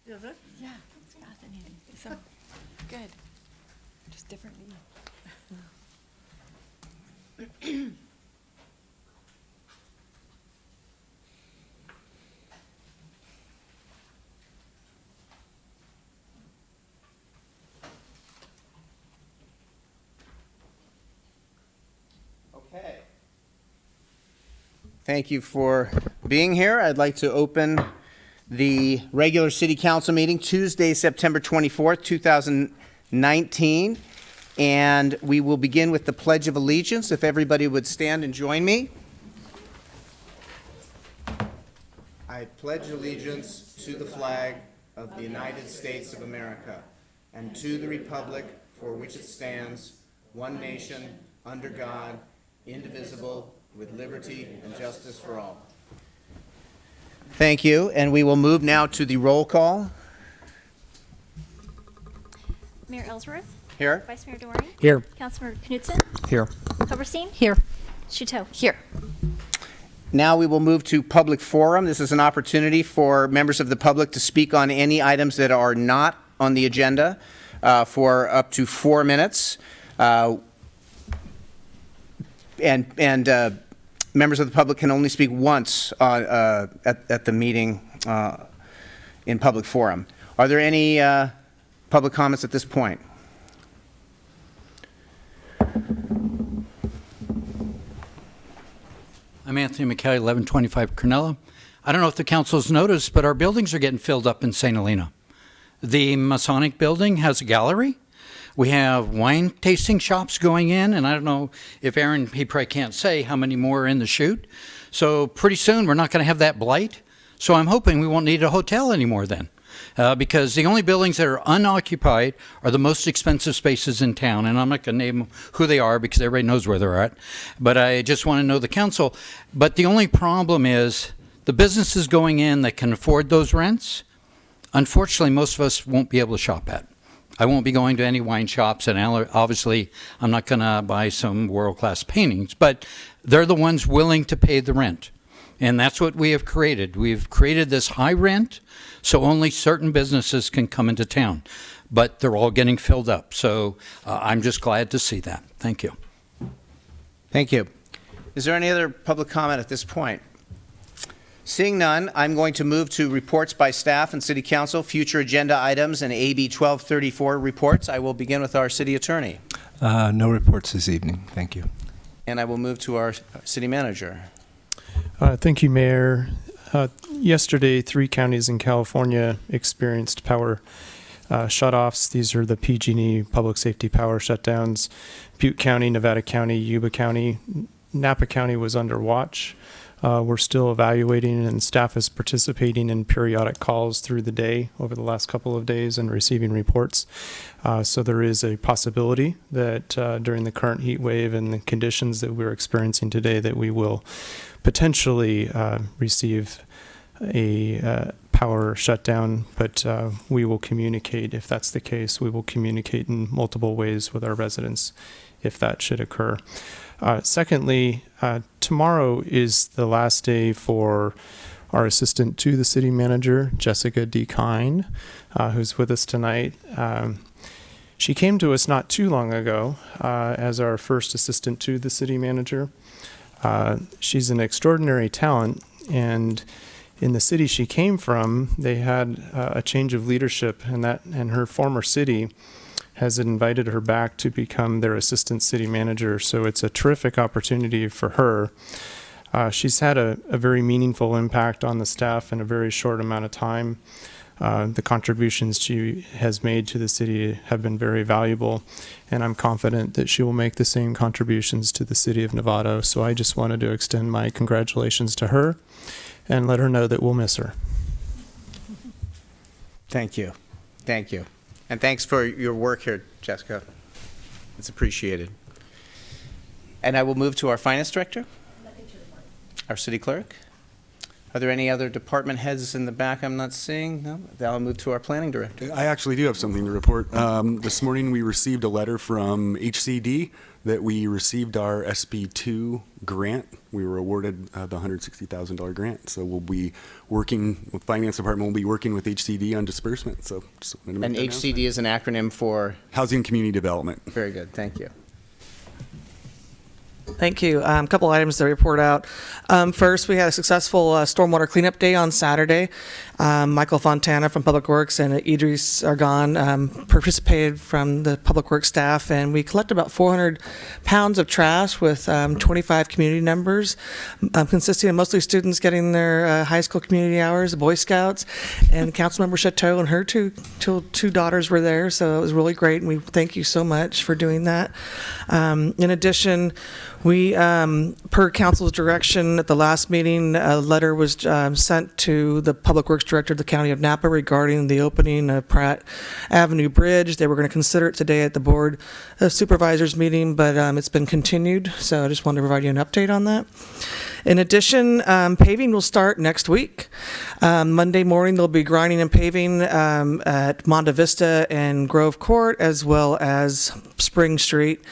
Does it? Yeah, it's fascinating. So good. Just differently. Okay. Thank you for being here. I'd like to open the regular city council meeting Tuesday, September 24th, 2019. And we will begin with the Pledge of Allegiance. If everybody would stand and join me. I pledge allegiance to the flag of the United States of America and to the republic for which it stands, one nation, under God, indivisible, with liberty and justice for all. Thank you, and we will move now to the roll call. Mayor Ellsworth? Here. Vice Mayor Doring? Here. Councilmember Knudsen? Here. Silverstein? Here. Shuto? Here. Now we will move to public forum. This is an opportunity for members of the public to speak on any items that are not on the agenda for up to 4 minutes. And members of the public can only speak once at the meeting in public forum. Are there any public comments at this point? I'm Anthony McKelly, 1125 Cornella. I don't know if the council's noticed, but our buildings are getting filled up in St. Helena. The Masonic building has a gallery. We have wine tasting shops going in, and I don't know if Aaron, he probably can't say how many more are in the chute. So pretty soon we're not going to have that blight. So I'm hoping we won't need a hotel anymore then. Because the only buildings that are unoccupied are the most expensive spaces in town, and I'm not going to name who they are because everybody knows where they're at, but I just want to know the council. But the only problem is the businesses going in that can afford those rents, unfortunately, most of us won't be able to shop at. I won't be going to any wine shops, and obviously I'm not going to buy some world-class paintings, but they're the ones willing to pay the rent. And that's what we have created. We've created this high rent, so only certain businesses can come into town. But they're all getting filled up. So I'm just glad to see that. Thank you. Thank you. Is there any other public comment at this point? Seeing none, I'm going to move to reports by staff and city council, future agenda items, and AB 1234 reports. I will begin with our city attorney. No reports this evening. Thank you. And I will move to our city manager. Thank you, Mayor. Yesterday, 3 counties in California experienced power shutoffs. These are the PG&E public safety power shutdowns. Butte County, Nevada County, Yuba County, Napa County was under watch. We're still evaluating, and staff is participating in periodic calls through the day over the last couple of days and receiving reports. So there is a possibility that during the current heat wave and the conditions that we're experiencing today that we will potentially receive a power shutdown, but we will communicate if that's the case. We will communicate in multiple ways with our residents if that should occur. Secondly, tomorrow is the last day for our assistant to the city manager, Jessica D. Kine, who's with us tonight. She came to us not too long ago as our first assistant to the city manager. She's an extraordinary talent, and in the city she came from, they had a change of leadership, and her former city has invited her back to become their assistant city manager. So it's a terrific opportunity for her. She's had a very meaningful impact on the staff in a very short amount of time. The contributions she has made to the city have been very valuable, and I'm confident that she will make the same contributions to the city of Novato. So I just wanted to extend my congratulations to her and let her know that we'll miss her. Thank you. Thank you. And thanks for your work here, Jessica. It's appreciated. And I will move to our finance director, our city clerk. Are there any other department heads in the back I'm not seeing? No? Then I'll move to our planning director. I actually do have something to report. This morning we received a letter from HCD that we received our SB2 grant. We were awarded the $160,000 grant. So we'll be working with Finance Department. We'll be working with HCD on disbursement. So just wanted to make And that HCD announcement. is an acronym for? Housing Community Development. Very good, thank you. Thank you. A couple items to report out. First, we had a successful stormwater cleanup day on Saturday. Michael Fontana from Public Works and Idris Argan participated from the Public Works staff, and we collected about 400 pounds of trash with 25 community members, consisting of mostly students getting their high school community hours, Boy Scouts, and Councilmember Chateau and her two daughters were there, so it was really great, and we thank you so much for doing that. In addition, we, per council's direction at the last meeting, a letter was sent to the Public Works Director of the County of Napa regarding the opening of Pratt Avenue Bridge. They were going to consider it today at the Board of Supervisors meeting, but it's been continued, so I just wanted to provide you an update on that. In addition, paving will start next week. Monday morning, they'll be grinding and paving at Monte Vista and Grove Court, as well as Spring Street.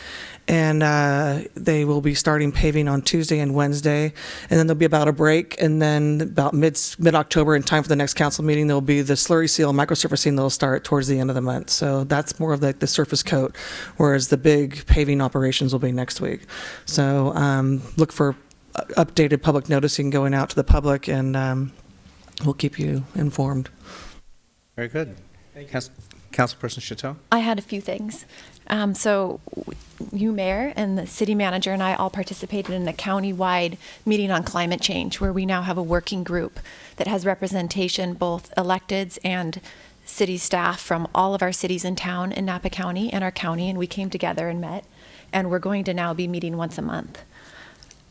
And they will be starting paving on Tuesday and Wednesday, and then there'll be about a break, and then about mid-October, in time for the next council meeting, there'll be the slurry seal microsurfacing that'll start towards the end of the month. So that's more of the surface coat, whereas the big paving operations will be next week. So look for updated public noticing going out to the public, and we'll keep you informed. Very good. Councilperson Chateau? I had a few things. So you, Mayor, and the city manager and I all participated in a county-wide meeting on climate change, where we now have a working group that has representation, both electeds and city staff from all of our cities in town in Napa County and our county, and we came together and met, and we're going to now be meeting once a month.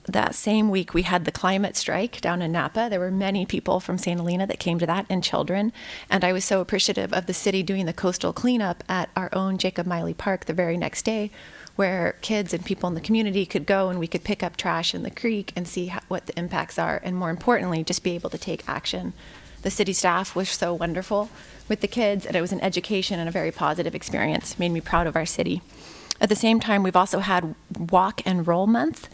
That same week, we had the climate strike down in Napa. There were many people from St. Helena that came to that, and children. And I was so appreciative of the city doing the coastal cleanup at our own Jacob Miley Park the very next day, where kids and people in the community could go and we could pick up trash in the creek and see what the impacts are, and more importantly, just be able to take action. The city staff was so wonderful with the kids, and it was an education and a very positive experience. It made me proud of our city. At the same time, we've also had Walk and Roll Month,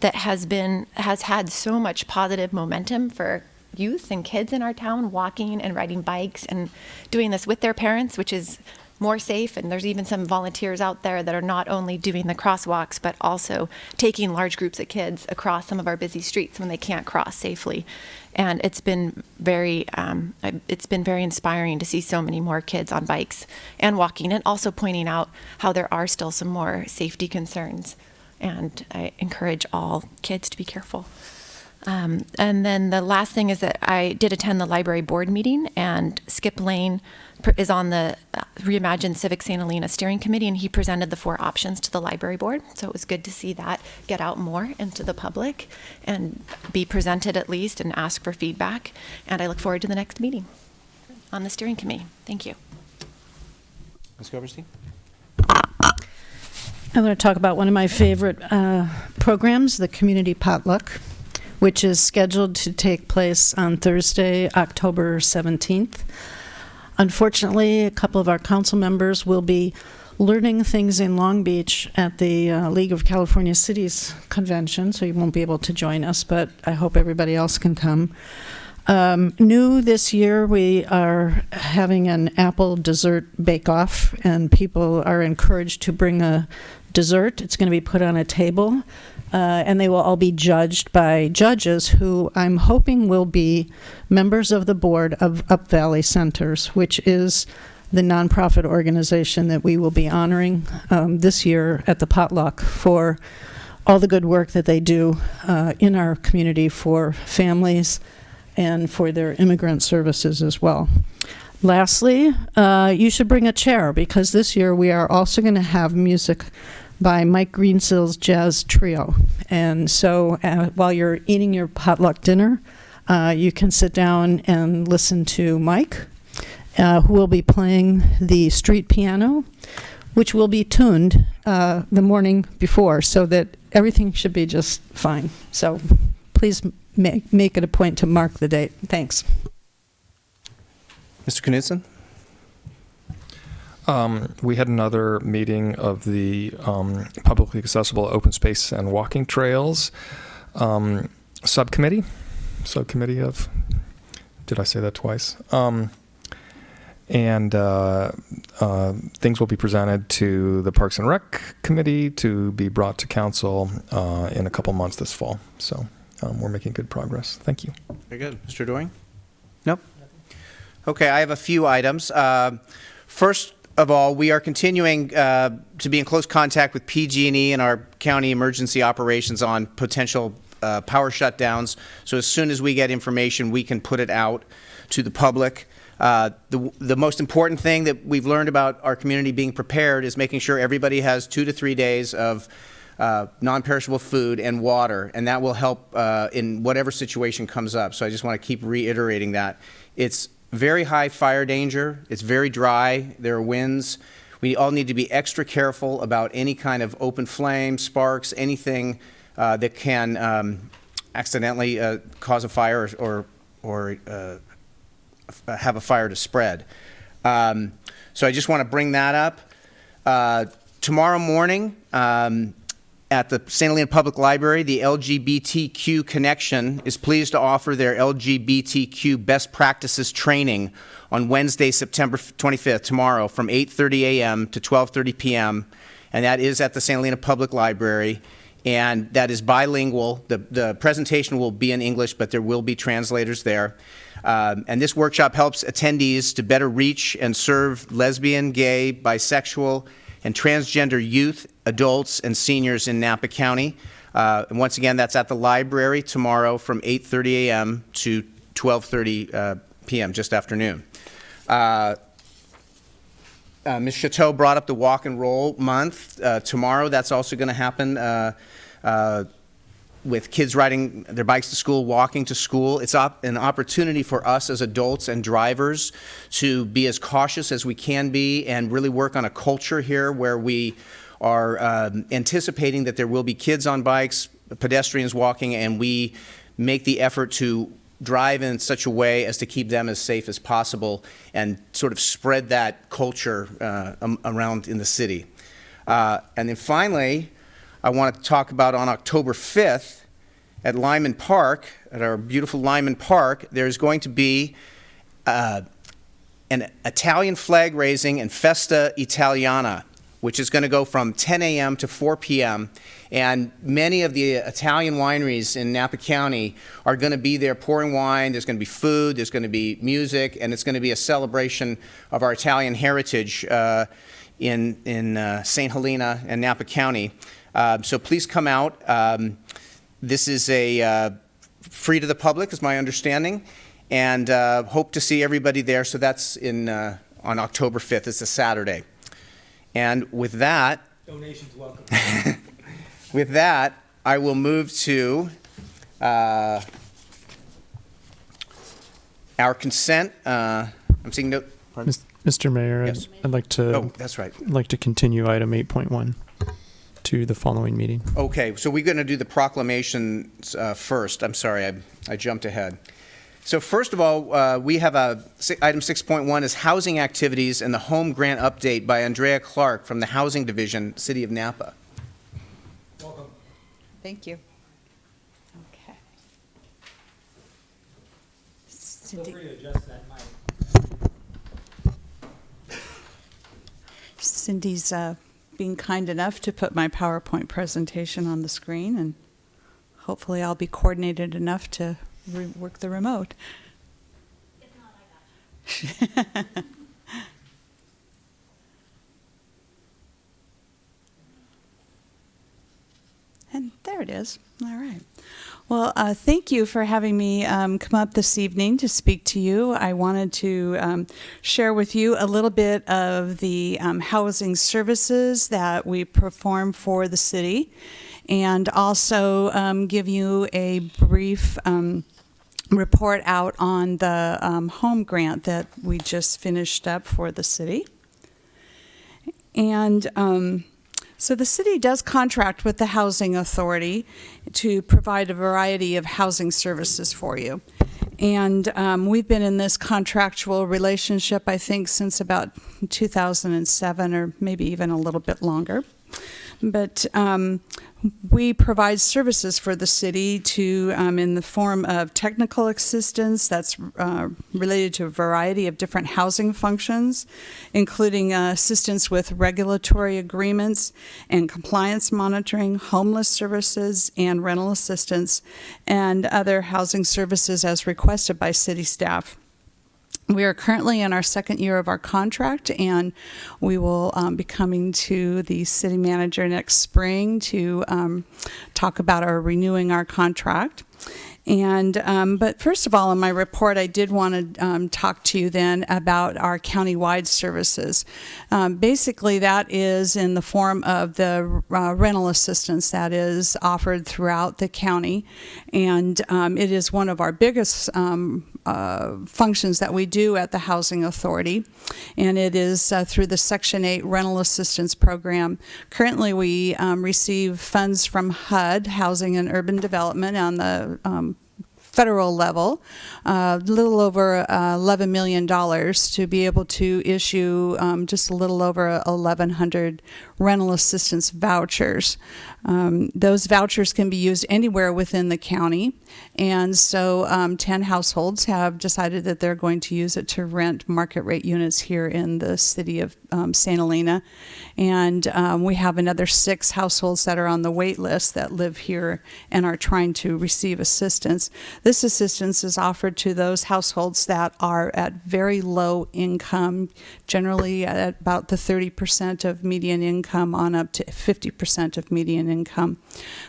that has had so much positive momentum for youth and kids in our town, walking and riding bikes and doing this with their parents, which is more safe. And there's even some volunteers out there that are not only doing the crosswalks, but also taking large groups of kids across some of our busy streets when they can't cross safely. And it's been very inspiring to see so many more kids on bikes and walking, and also pointing out how there are still some more safety concerns. And I encourage all kids to be careful. And then the last thing is that I did attend the library board meeting, and Skip Lane is on the Reimagine Civic St. Helena Steering Committee, and he presented the 4 options to the library board. So it was good to see that get out more into the public and be presented at least and ask for feedback. And I look forward to the next meeting on the steering committee. Thank you. Ms. Goberstein? I'm going to talk about one of my favorite programs, the Community Potluck, which is scheduled to take place on Thursday, October 17th. Unfortunately, a couple of our council members will be learning things in Long Beach at the League of California Cities convention, so you won't be able to join us, but I hope everybody else can come. New this year, we are having an apple dessert bake-off, and people are encouraged to bring a dessert. It's going to be put on a table, and they will all be judged by judges who I'm hoping will be members of the board of Up Valley Centers, which is the nonprofit organization that we will be honoring this year at the potluck for all the good work that they do in our community for families and for their immigrant services as well. Lastly, you should bring a chair, because this year we are also going to have music by Mike Greensil's Jazz Trio. And so while you're eating your potluck dinner, you can sit down and listen to Mike, who will be playing the street piano, which will be tuned the morning before, so that everything should be just fine. So please make it a point to mark the date. Thanks. Mr. Knudsen? We had another meeting of the publicly accessible open space and walking trails subcommittee of, did I say that twice? And things will be presented to the Parks and Rec Committee to be brought to council in a couple months this fall. So we're making good progress. Thank you. Very good. Mr. Doring? Nope. Okay, I have a few items. First of all, we are continuing to be in close contact with PG&E and our county emergency operations on potential power shutdowns. So as soon as we get information, we can put it out to the public. The most important thing that we've learned about our community being prepared is making sure everybody has 2 to 3 days of non-perishable food and water, and that will help in whatever situation comes up. So I just want to keep reiterating that. It's very high fire danger. It's very dry. There are winds. We all need to be extra careful about any kind of open flame, sparks, anything that can accidentally cause a fire or have a fire to spread. So I just want to bring that up. Tomorrow morning at the St. Helena Public Library, the LGBTQ Connection is pleased to offer their LGBTQ Best Practices training on Wednesday, September 25th, tomorrow, from 8:30 a.m. to 12:30 p.m., and that is at the St. Helena Public Library, and that is bilingual. The presentation will be in English, but there will be translators there. And this workshop helps attendees to better reach and serve lesbian, gay, bisexual, and transgender youth, adults, and seniors in Napa County. And once again, that's at the library tomorrow from 8:30 a.m. to 12:30 p.m., just afternoon. Ms. Chateau brought up the Walk and Roll Month. Tomorrow, that's also going to happen with kids riding their bikes to school, walking to school. It's an opportunity for us as adults and drivers to be as cautious as we can be and really work on a culture here where we are anticipating that there will be kids on bikes, pedestrians walking, and we make the effort to drive in such a way as to keep them as safe as possible and sort of spread that culture around in the city. And then finally, I want to talk about on October 5th at Lyman Park, at our beautiful Lyman Park, there's going to be an Italian flag raising and Festa Italiana, which is going to go from 10 a.m. to 4 p.m. And many of the Italian wineries in Napa County are going to be there pouring wine. There's going to be food, there's going to be music, and it's going to be a celebration of our Italian heritage in St. Helena and Napa County. So please come out. This is free to the public, is my understanding, and hope to see everybody there. So that's on October 5th. It's a Saturday. And with that, donations welcome. With that, I will move to our consent. I'm seeing no. Pardon? Mr. Mayor, Yes. I'd like to. Oh, that's right. I'd like to continue item 8.1 to the following meeting. Okay, so we're going to do the proclamations first. I'm sorry, I jumped ahead. So first of all, we have item 6.1 is housing activities and the home grant update by Andrea Clark from the Housing Division, City of Napa. Welcome. Thank you. Okay. Feel free to adjust that mic. Cindy's being kind enough to put my PowerPoint presentation on the screen, and hopefully I'll be coordinated enough to work the remote. If not, I got you. And there it is. All right. Well, thank you for having me come up this evening to speak to you. I wanted to share with you a little bit of the housing services that we perform for the city, and also give you a brief report out on the home grant that we just finished up for the city. And So the city does contract with the Housing Authority to provide a variety of housing services for you. And we've been in this contractual relationship, I think, since about 2007 or maybe even a little bit longer. But we provide services for the city to, in the form of technical assistance that's related to a variety of different housing functions, including assistance with regulatory agreements and compliance monitoring, homeless services, and rental assistance, and other housing services as requested by city staff. We are currently in our second year of our contract, and we will be coming to the city manager next spring to talk about renewing our contract. And but first of all, in my report, I did want to talk to you then about our county-wide services. Basically, that is in the form of the rental assistance that is offered throughout the county, and it is one of our biggest functions that we do at the Housing Authority, and it is through the Section 8 Rental Assistance Program. Currently, we receive funds from HUD, Housing and Urban Development, on the federal level, a little over $11 million to be able to issue just a little over 1,100 rental assistance vouchers. Those vouchers can be used anywhere within the county, and so 10 households have decided that they're going to use it to rent market rate units here in the city of St. Helena, and we have another 6 households that are on the wait list that live here and are trying to receive assistance. This assistance is offered to those households that are at very low income, generally at about the 30% of median income on up to 50% of median income.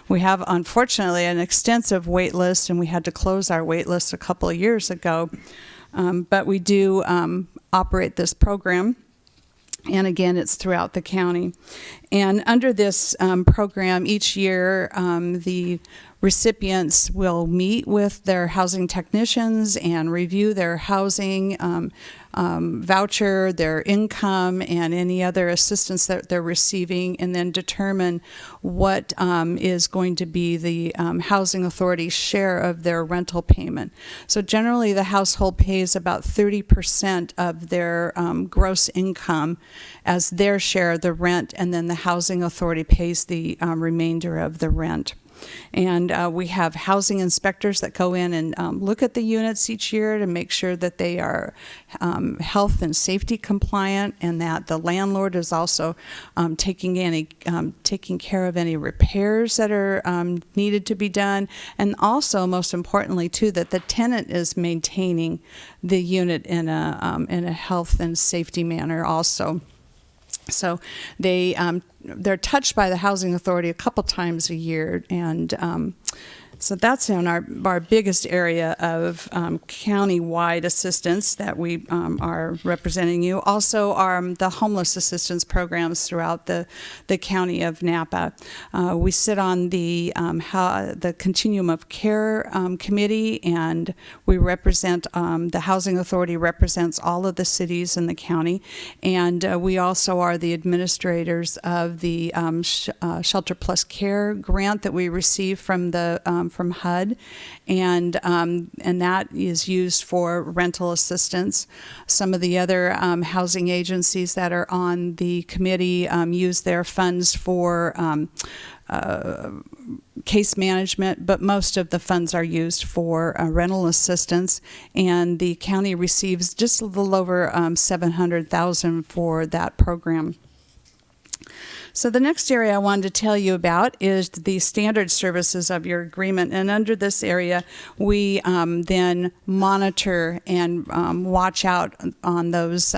We have, unfortunately, an extensive wait list, and we had to close our wait list a couple of years ago, but we do operate this program. And again, it's throughout the county. And under this program, each year, the recipients will meet with their housing technicians and review their housing voucher, their income, and any other assistance that they're receiving, and then determine what is going to be the Housing Authority's share of their rental payment. So generally, the household pays about 30% of their gross income as their share of the rent, and then the Housing Authority pays the remainder of the rent. And we have housing inspectors that go in and look at the units each year to make sure that they are health and safety compliant, and that the landlord is also taking care of any repairs that are needed to be done, and also, most importantly, too, that the tenant is maintaining the unit in a health and safety manner also. So they're touched by the Housing Authority a couple times a year, and so that's in our biggest area of county-wide assistance that we are representing you. Also, the homeless assistance programs throughout the county of Napa. We sit on the Continuum of Care Committee, and we represent, the Housing Authority represents all of the cities in the county, and we also are the administrators of the Shelter Plus Care grant that we receive from from HUD, and that is used for rental assistance. Some of the other housing agencies that are on the committee use their funds for case management, but most of the funds are used for rental assistance, and the county receives just a little over $700,000 for that program. So the next area I wanted to tell you about is the standard services of your agreement. And under this area, we then monitor and watch out on those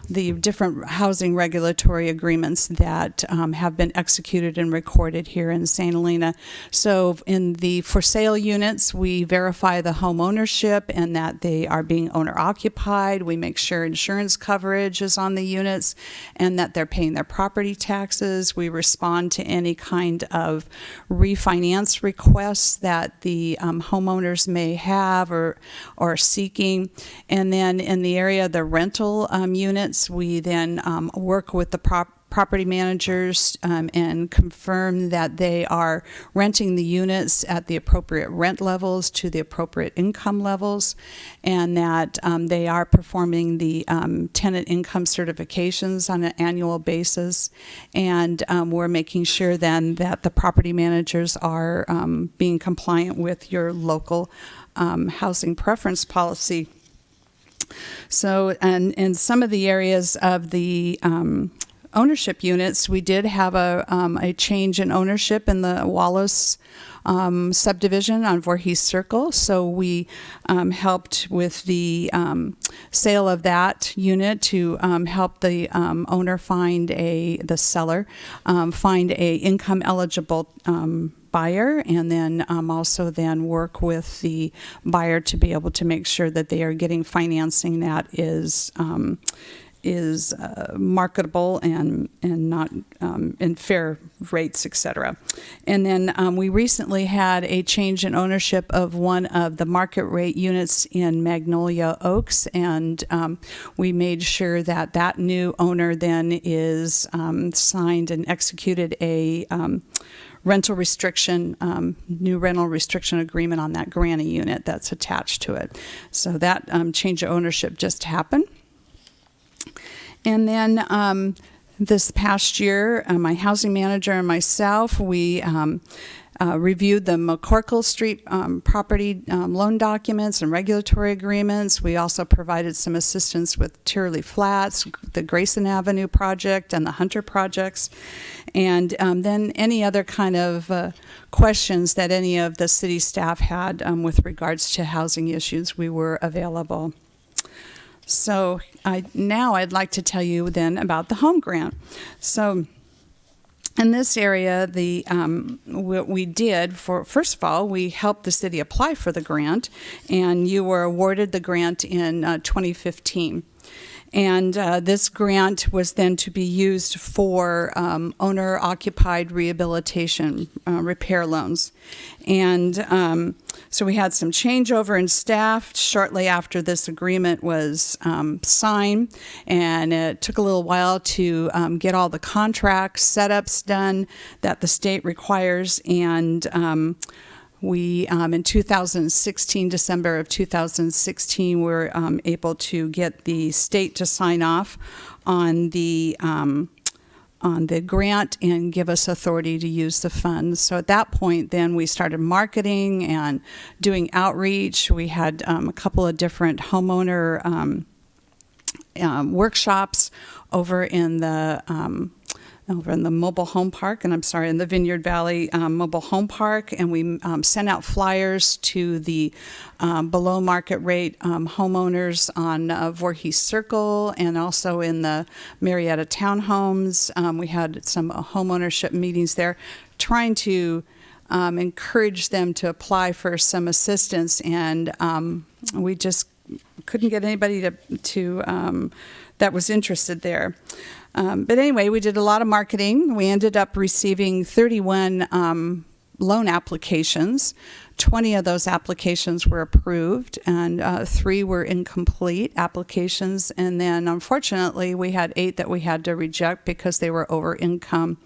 the different housing regulatory agreements that have been executed and recorded here in St. Helena. So in the for sale units, we verify the home ownership and that they are being owner occupied. We make sure insurance coverage is on the units and that they're paying their property taxes. We respond to any kind of refinance requests that the homeowners may have or are seeking. And then in the area of the rental units, we then work with the property managers and confirm that they are renting the units at the appropriate rent levels to the appropriate income levels, and that they are performing the tenant income certifications on an annual basis. And we're making sure then that the property managers are being compliant with your local housing preference policy. So, and in some of the areas of the ownership units, we did have a change in ownership in the Wallace subdivision on Voorhees Circle. So we helped with the sale of that unit to help the owner find the seller find a income eligible buyer, and then also then work with the buyer to be able to make sure that they are getting financing that is marketable and not in fair rates, etc. And then we recently had a change in ownership of one of the market rate units in Magnolia Oaks, and we made sure that that new owner then is signed and executed a rental restriction, new rental restriction agreement on that granny unit that's attached to it. So that change of ownership just happened. And then this past year, my housing manager and myself, we reviewed the McCorkle Street property loan documents and regulatory agreements. We also provided some assistance with Tierley Flats, the Grayson Avenue project, and the Hunter projects. And then any other kind of questions that any of the city staff had with regards to housing issues, we were available. So now I'd like to tell you then about the home grant. So in this area, what we did first of all, we helped the city apply for the grant, and you were awarded the grant in 2015. And this grant was then to be used for owner-occupied rehabilitation repair loans. And so we had some changeover in staff shortly after this agreement was signed, and it took a little while to get all the contracts, setups done that the state requires, and we, in 2016, December of 2016, were able to get the state to sign off on the grant and give us authority to use the funds. So at that point, then we started marketing and doing outreach. We had a couple of different homeowner workshops over in the mobile home park, and in the Vineyard Valley mobile home park, and we sent out flyers to the below market rate homeowners on Voorhees Circle, and also in the Marietta townhomes. We had some homeownership meetings there, trying to encourage them to apply for some assistance, and we just couldn't get anybody to that was interested there. But anyway, we did a lot of marketing. We ended up receiving 31 loan applications. 20 of those applications were approved, and 3 were incomplete applications. And then, unfortunately, we had 8 that we had to reject because they were over income.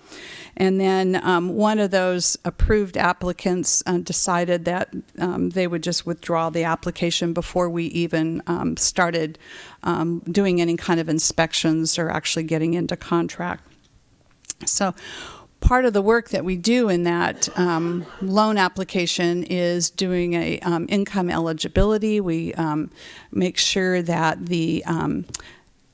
And then one of those approved applicants decided that they would just withdraw the application before we even started doing any kind of inspections or actually getting into contract. So part of the work that we do in that loan application is doing a income eligibility. We make sure that the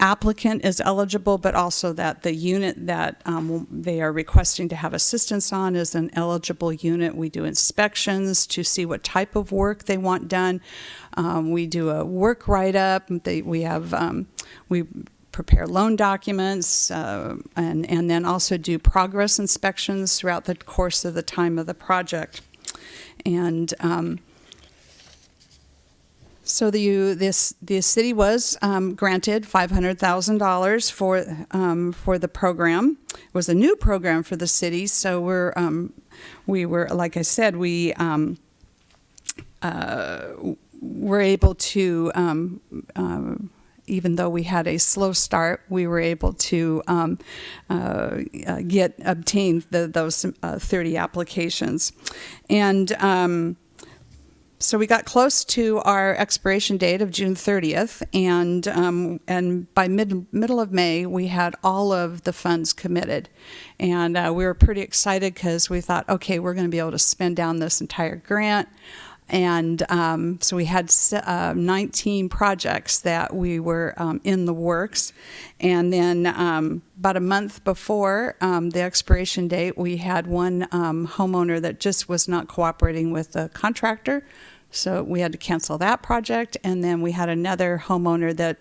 applicant is eligible, but also that the unit that they are requesting to have assistance on is an eligible unit. We do inspections to see what type of work they want done. We do a work write-up. We prepare loan documents, and then also do progress inspections throughout the course of the time of the project. And so the city was granted $500,000 for the program. It was a new program for the city, so we were like I said, we were able to even though we had a slow start, we were able to obtain those 30 applications. And so we got close to our expiration date of June 30th, and by middle of May, we had all of the funds committed. And we were pretty excited because we thought, okay, we're going to be able to spend down this entire grant. And so we had 19 projects that we were in the works. And then about a month before the expiration date, we had one homeowner that just was not cooperating with the contractor. So we had to cancel that project. And then we had another homeowner that,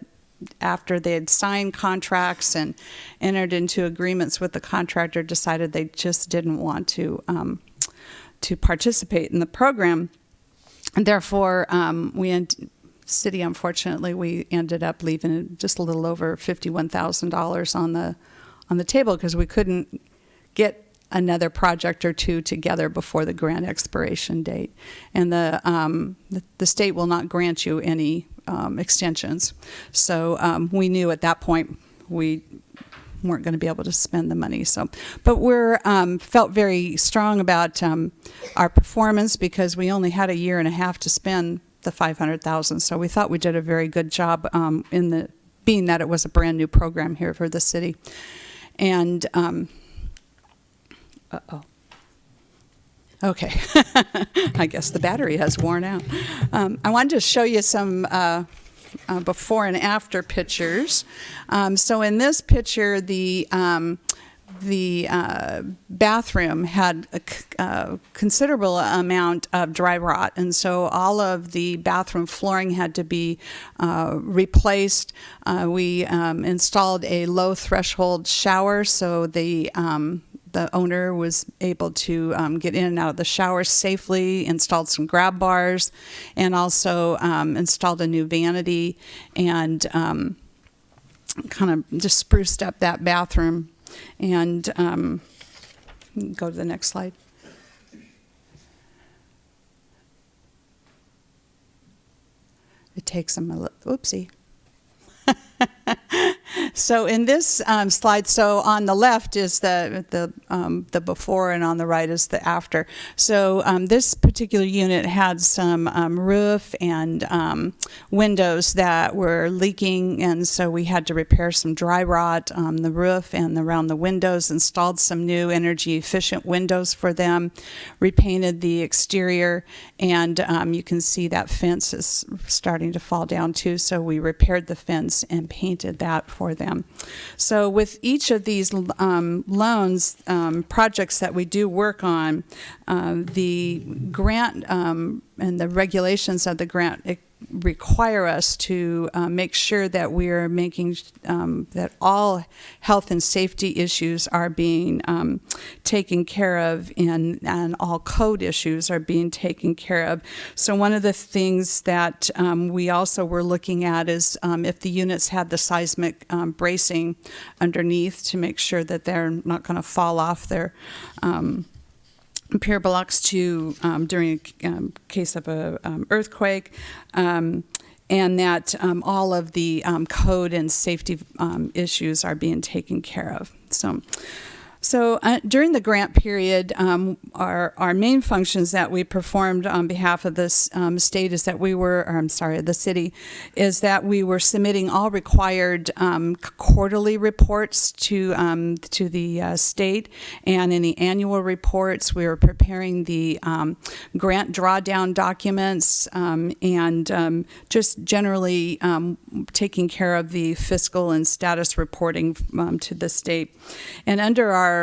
after they had signed contracts and entered into agreements with the contractor, decided they just didn't want to participate in the program. And therefore, city, unfortunately, we ended up leaving just a little over $51,000 on the table because we couldn't get another project or two together before the grant expiration date. And the state will not grant you any extensions. So we knew at that point we weren't going to be able to spend the money. So, but we're felt very strong about our performance because we only had a year and a half to spend the $500,000. So we thought we did a very good job being that it was a brand new program here for the city. And okay, I guess the battery has worn out. I wanted to show you some before and after pictures. So in this picture, the bathroom had a considerable amount of dry rot, and so all of the bathroom flooring had to be replaced. We installed a low threshold shower, so the owner was able to get in and out of the shower safely, installed some grab bars, and also installed a new vanity and kind of just spruced up that bathroom. And go to the next slide. It takes them a little, oopsie. So in this slide, so on the left is the before, and on the right is the after. So this particular unit had some roof and windows that were leaking, and so we had to repair some dry rot on the roof and around the windows, installed some new energy efficient windows for them, repainted the exterior, and you can see that fence is starting to fall down too, so we repaired the fence and painted that for them. So with each of these loans, projects that we do work on, the grant and the regulations of the grant require us to make sure that we are making that all health and safety issues are being taken care of, and all code issues are being taken care of. So one of the things that we also were looking at is if the units had the seismic bracing underneath, to make sure that they're not going to fall off their pier blocks during a case of a earthquake, and that all of the code and safety issues are being taken care of. So during the grant period, our main functions that we performed on behalf of this state is that the city, is that we were submitting all required quarterly reports to the state, and any annual reports. We were preparing the grant drawdown documents, and just generally taking care of the fiscal and status reporting to the state. And under our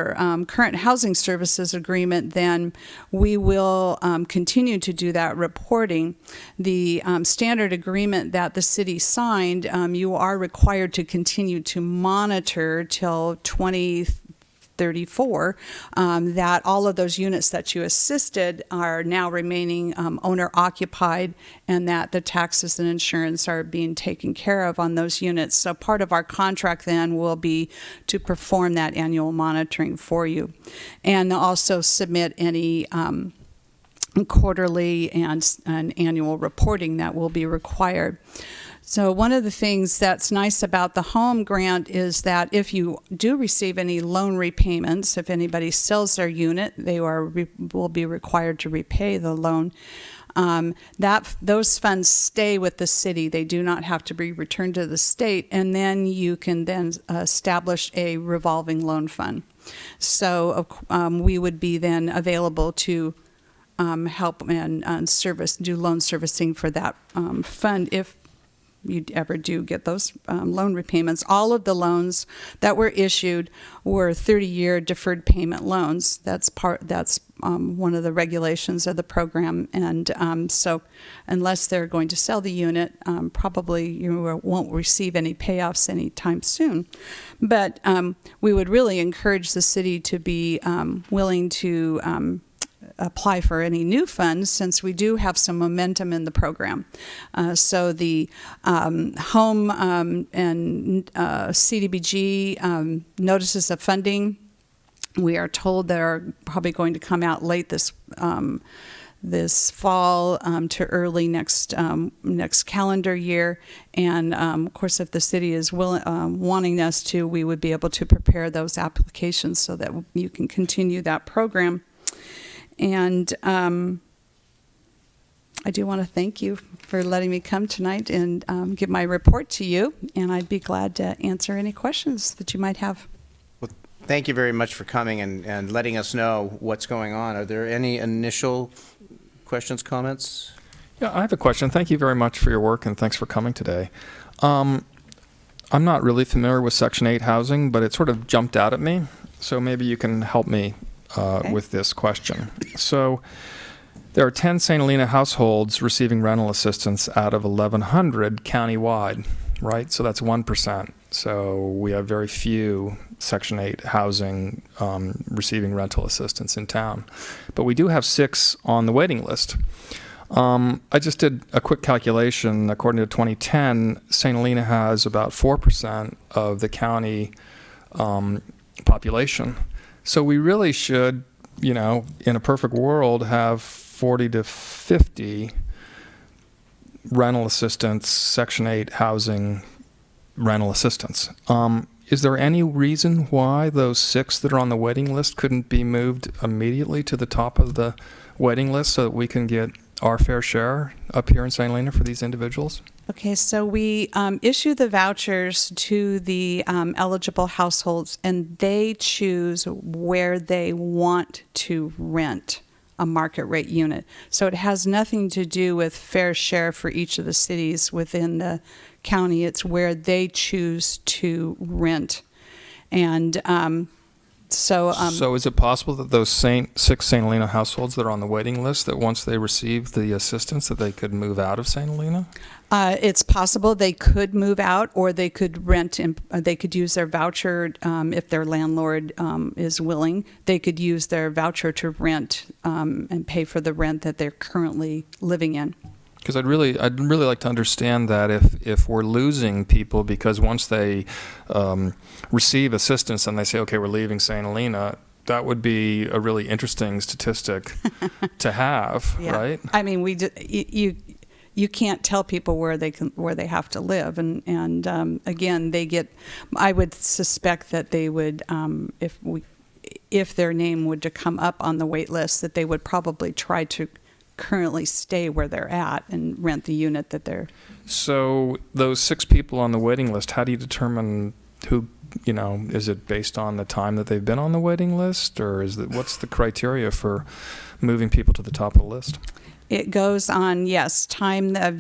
current housing services agreement, then we will continue to do that reporting. The standard agreement that the city signed, you are required to continue to monitor till 2034 that all of those units that you assisted are now remaining owner occupied, and that the taxes and insurance are being taken care of on those units. So part of our contract then will be to perform that annual monitoring for you, and also submit any quarterly and annual reporting that will be required. So one of the things that's nice about the home grant is that if you do receive any loan repayments, if anybody sells their unit, they will be required to repay the loan. Those funds stay with the city. They do not have to be returned to the state, and then you can then establish a revolving loan fund. So we would be then available to help and do loan servicing for that fund if you ever do get those loan repayments. All of the loans that were issued were 30-year deferred payment loans. That's one of the regulations of the program. And so unless they're going to sell the unit, probably you won't receive any payoffs anytime soon. But we would really encourage the city to be willing to apply for any new funds, since we do have some momentum in the program. So the home and CDBG notices of funding, we are told that are probably going to come out late this fall to early next calendar year. And of course, if the city is wanting us to, we would be able to prepare those applications so that you can continue that program. And I do want to thank you for letting me come tonight and give my report to you. And I'd be glad to answer any questions that you might have. Well, thank you very much for coming and letting us know what's going on. Are there any initial questions, comments? Yeah, I have a question. Thank you very much for your work, and thanks for coming today. I'm not really familiar with Section 8 housing, but it sort of jumped out at me. So maybe you can help me with this question. So there are 10 St. Helena households receiving rental assistance out of 1,100 countywide, right? So that's 1%. So we have very few Section 8 housing receiving rental assistance in town. But we do have 6 on the waiting list. I just did a quick calculation. According to 2010, St. Helena has about 4% of the county population. So we really should, in a perfect world, have 40 to 50 rental assistance, Section 8 housing rental assistance. Is there any reason why those 6 that are on the waiting list couldn't be moved immediately to the top of the waiting list so that we can get our fair share up here in St. Helena for these individuals? Okay, so we issue the vouchers to the eligible households, and they choose where they want to rent a market rate unit. So it has nothing to do with fair share for each of the cities within the county. It's where they choose to rent. And so is it possible that those 6 St. Helena households that are on the waiting list, that once they receive the assistance, that they could move out of St. Helena? It's possible they could move out, or they could rent, and they could use their voucher if their landlord is willing. They could use their voucher to rent and pay for the rent that they're currently living in. Because I'd really like to understand that if we're losing people because once they receive assistance and they say, okay, we're leaving St. Helena, that would be a really interesting statistic to have, yeah. Right? I mean, you can't tell people where they have to live, and again, they get. I would suspect that they would, if their name would to come up on the wait list, that they would probably try to currently stay where they're at and rent the unit that they're. So those 6 people on the waiting list, how do you determine who? Is it based on the time that they've been on the waiting list, or what's the criteria for moving people to the top of the list? It goes on, yes, time that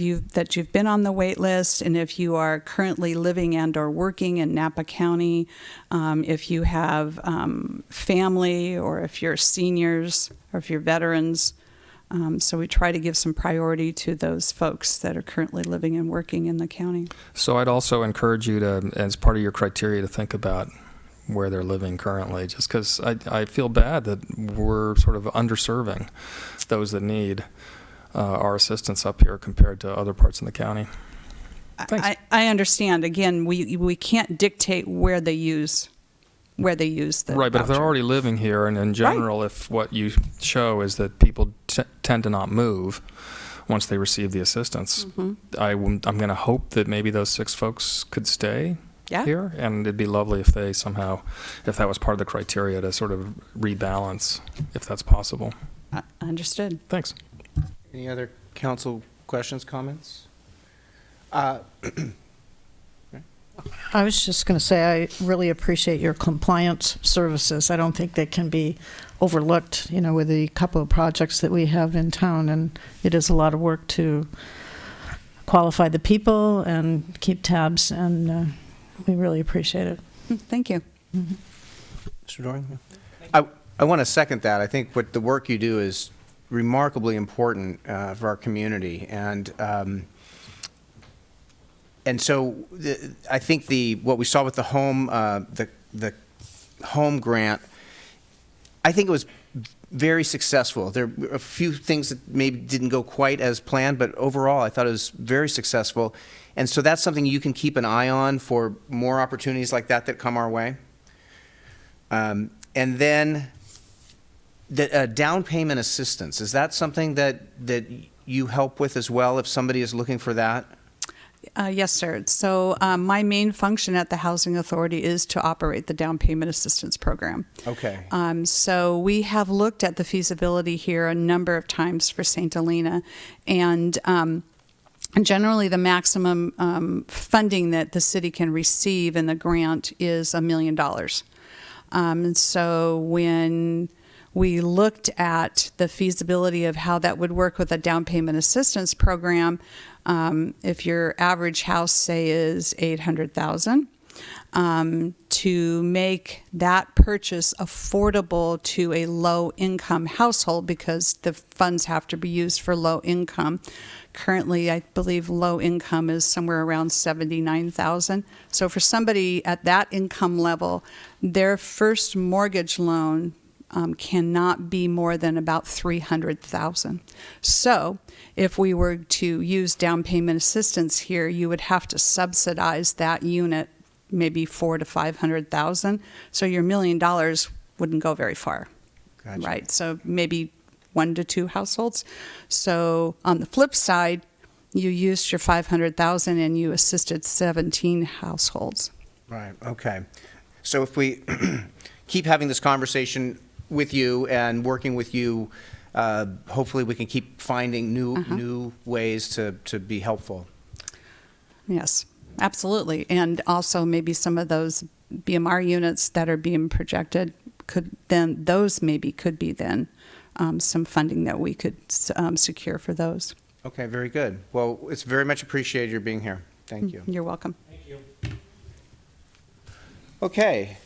you've been on the wait list, and if you are currently living and or working in Napa County, if you have family, or if you're seniors, or if you're veterans. So we try to give some priority to those folks that are currently living and working in the county. So I'd also encourage you to, as part of your criteria, to think about where they're living currently, just because I feel bad that we're sort of underserving those that need our assistance up here compared to other parts in the county. Thanks. I understand. Again, we can't dictate where they use the right, but voucher. if they're already living here, and in general, if what you show is that people tend to not move once they receive the assistance. I'm going to hope that maybe those 6 folks could stay here, and it'd be lovely if they somehow, if that was part of the criteria to sort of rebalance, if that's possible. Understood. Thanks. Any other council questions, comments? I was just going to say, I really appreciate your compliance services. I don't think they can be overlooked, with the couple of projects that we have in town, and it is a lot of work to qualify the people and keep tabs, and we really appreciate it. Thank you. Mr. Doring? I want to second that. I think what the work you do is remarkably important for our community, and so I think what we saw with the home the home grant, I think it was very successful. There were a few things that maybe didn't go quite as planned, but overall I thought it was very successful. And so that's something you can keep an eye on for more opportunities like that come our way. And then the down payment assistance, is that something that you help with as well if somebody is looking for that? Yes, sir. So my main function at the Housing Authority is to operate the down payment assistance program. Okay. So we have looked at the feasibility here a number of times for St. Helena, and generally the maximum funding that the city can receive in the grant is $1 million. And so when we looked at the feasibility of how that would work with a down payment assistance program, if your average house, say, is $800,000, to make that purchase affordable to a low-income household, because the funds have to be used for low income. Currently, I believe low income is somewhere around $79,000. So for somebody at that income level, their first mortgage loan cannot be more than about $300,000. So if we were to use down payment assistance here, you would have to subsidize that unit maybe $400,000 to $500,000. So your $1 million wouldn't go very far. Gotcha. Right? So maybe 1 to 2 households. So on the flip side, you used your $500,000 and you assisted 17 households. Right. Okay. So if we keep having this conversation with you and working with you, hopefully we can keep finding new ways to be helpful. Yes, absolutely. And also maybe some of those BMR units that are being projected could be some funding that we could secure for those. Okay, very good. Well, it's very much appreciated your being here. Thank you. You're welcome. Thank you. Okay.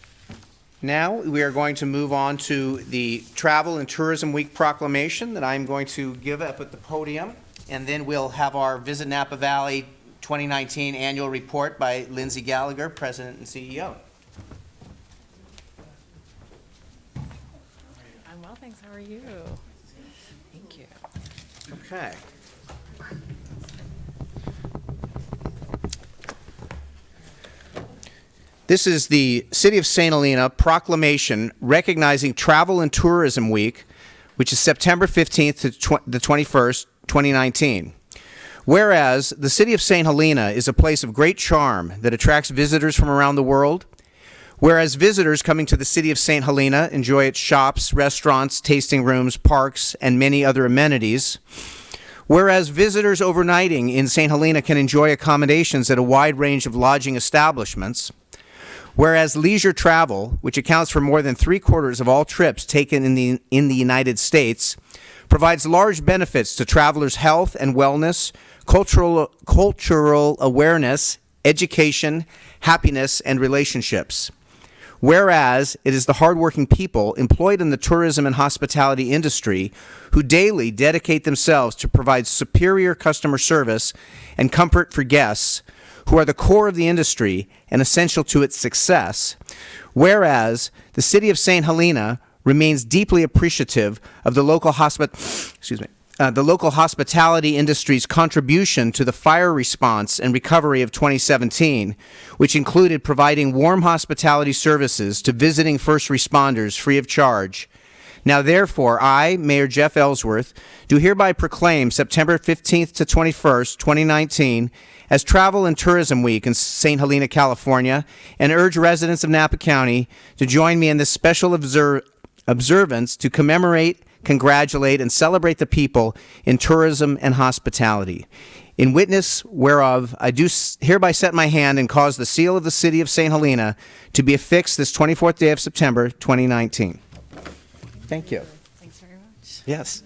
Now we are going to move on to the Travel and Tourism Week proclamation that I'm going to give up at the podium, and then we'll have our Visit Napa Valley 2019 annual report by Linsey Gallagher, President and CEO. I'm well, thanks. How are you? Thank you. Okay. This is the City of St. Helena proclamation recognizing Travel and Tourism Week, which is September 15th to the 21st, 2019. Whereas the City of St. Helena is a place of great charm that attracts visitors from around the world, whereas visitors coming to the City of St. Helena enjoy its shops, restaurants, tasting rooms, parks, and many other amenities, whereas visitors overnighting in St. Helena can enjoy accommodations at a wide range of lodging establishments, whereas leisure travel, which accounts for more than 3/4 of all trips taken in the United States, provides large benefits to travelers' health and wellness, cultural awareness, education, happiness, and relationships. Whereas it is the hardworking people employed in the tourism and hospitality industry who daily dedicate themselves to provide superior customer service and comfort for guests, who are the core of the industry and essential to its success, whereas the City of St. Helena remains deeply appreciative of the local hospitality industry's contribution to the fire response and recovery of 2017, which included providing warm hospitality services to visiting first responders free of charge, Now therefore, I, Mayor Jeff Ellsworth, do hereby proclaim September 15th to 21st, 2019, as Travel and Tourism Week in St. Helena, California, and urge residents of Napa County to join me in this special observance to commemorate, congratulate, and celebrate the people in tourism and hospitality. In witness whereof, I do hereby set my hand and cause the seal of the city of St. Helena to be affixed this 24th day of September, 2019. Thank you. Thanks very much. Yes.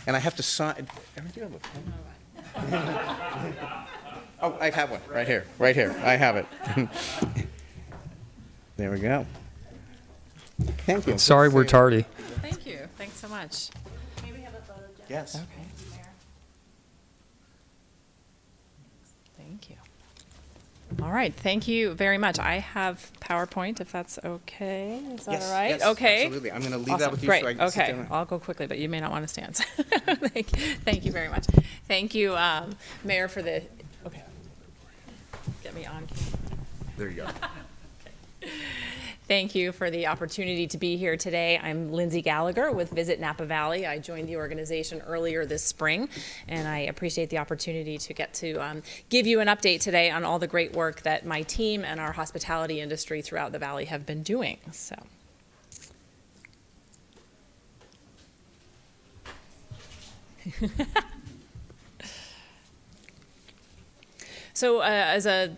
And I have to sign. Do you have a pen? Oh, I have one right here. Right here. I have it. There we go. Thank you. Sorry we're tardy. Thank you. Thanks so much. Yes. Okay. Thank you. All right. Thank you very much. I have PowerPoint, if that's okay. Is that Yes, all right? yes, okay. absolutely. I'm going to leave Awesome. that with you Great. so I can sit Okay. down. I'll go quickly, but you may not want to stand. Thank you very much. Thank you, Mayor, for the. Okay. Get me on camera. There you go. Thank you for the opportunity to be here today. I'm Linsey Gallagher with Visit Napa Valley. I joined the organization earlier this spring, and I appreciate the opportunity to get to give you an update today on all the great work that my team and our hospitality industry throughout the valley have been doing. So. So as a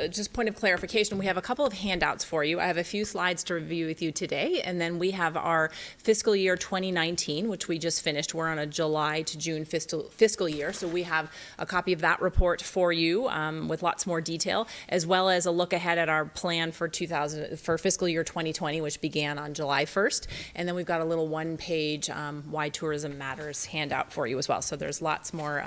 just point of clarification, we have a couple of handouts for you. I have a few slides to review with you today, and then we have our fiscal year 2019, which we just finished. We're on a July to June fiscal year, so we have a copy of that report for you with lots more detail, as well as a look ahead at our plan for fiscal year 2020, which began on July 1st. And then we've got a little one-page Why Tourism Matters handout for you as well. So there's lots more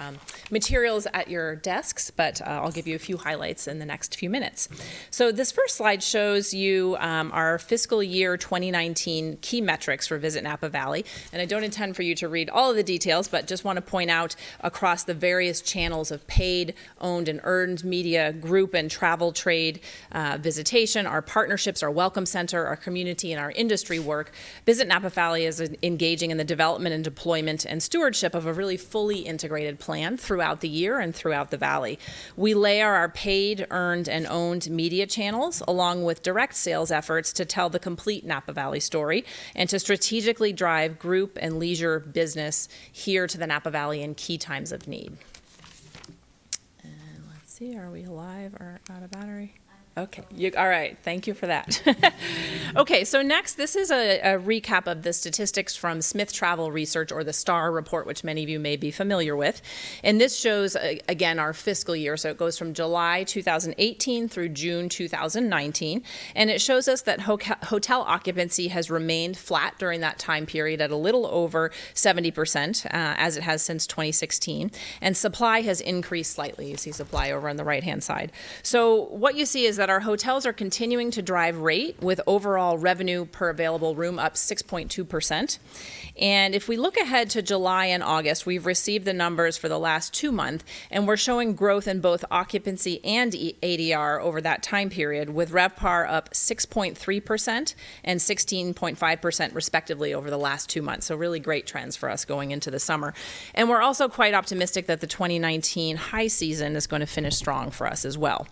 materials at your desks, but I'll give you a few highlights in the next few minutes. So this first slide shows you our fiscal year 2019 key metrics for Visit Napa Valley. And I don't intend for you to read all of the details, but just want to point out across the various channels of paid, owned, and earned media, group and travel trade, visitation, our partnerships, our welcome center, our community, and our industry work. Visit Napa Valley is engaging in the development and deployment and stewardship of a really fully integrated plan throughout the year and throughout the valley. We layer our paid, earned, and owned media channels along with direct sales efforts to tell the complete Napa Valley story and to strategically drive group and leisure business here to the Napa Valley in key times of need. And let's see, are we alive or out of battery? Okay, all right, thank you for that. Okay, so next, this is a recap of the statistics from Smith Travel Research, or the STAR report, which many of you may be familiar with. And this shows, again, our fiscal year. So it goes from July 2018 through June 2019. And it shows us that hotel occupancy has remained flat during that time period at a little over 70%, as it has since 2016. And supply has increased slightly. You see supply over on the right-hand side. So what you see is that our hotels are continuing to drive rate, with overall revenue per available room up 6.2%. And if we look ahead to July and August, we've received the numbers for the last 2 months, and we're showing growth in both occupancy and ADR over that time period, with RevPAR up 6.3% and 16.5% respectively over the last 2 months. So really great trends for us going into the summer. And we're also quite optimistic that the 2019 high season is going to finish strong for us as well.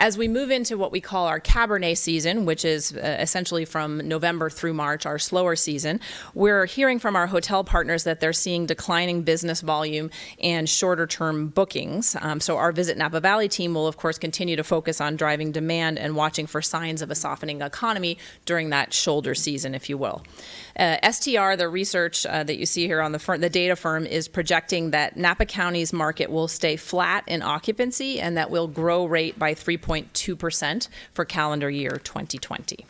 As we move into what we call our Cabernet season, which is essentially from November through March, our slower season, we're hearing from our hotel partners that they're seeing declining business volume and shorter-term bookings. So our Visit Napa Valley team will, of course, continue to focus on driving demand and watching for signs of a softening economy during that shoulder season, if you will. STR, the research that you see here on the data firm, is projecting that Napa County's market will stay flat in occupancy and that will grow rate by 3.2% for calendar year 2020.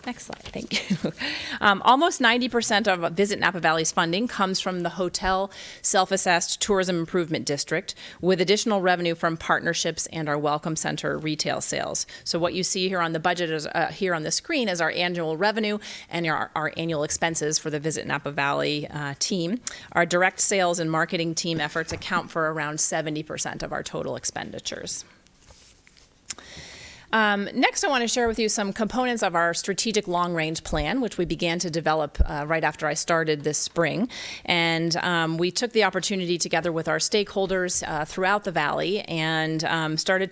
Next slide, thank you. Almost 90% of Visit Napa Valley's funding comes from the hotel self-assessed tourism improvement district, with additional revenue from partnerships and our welcome center retail sales. So what you see here on the budget is here on the screen is our annual revenue and our annual expenses for the Visit Napa Valley team. Our direct sales and marketing team efforts account for around 70% of our total expenditures. Next, I want to share with you some components of our strategic long-range plan, which we began to develop right after I started this spring. And we took the opportunity together with our stakeholders throughout the valley and started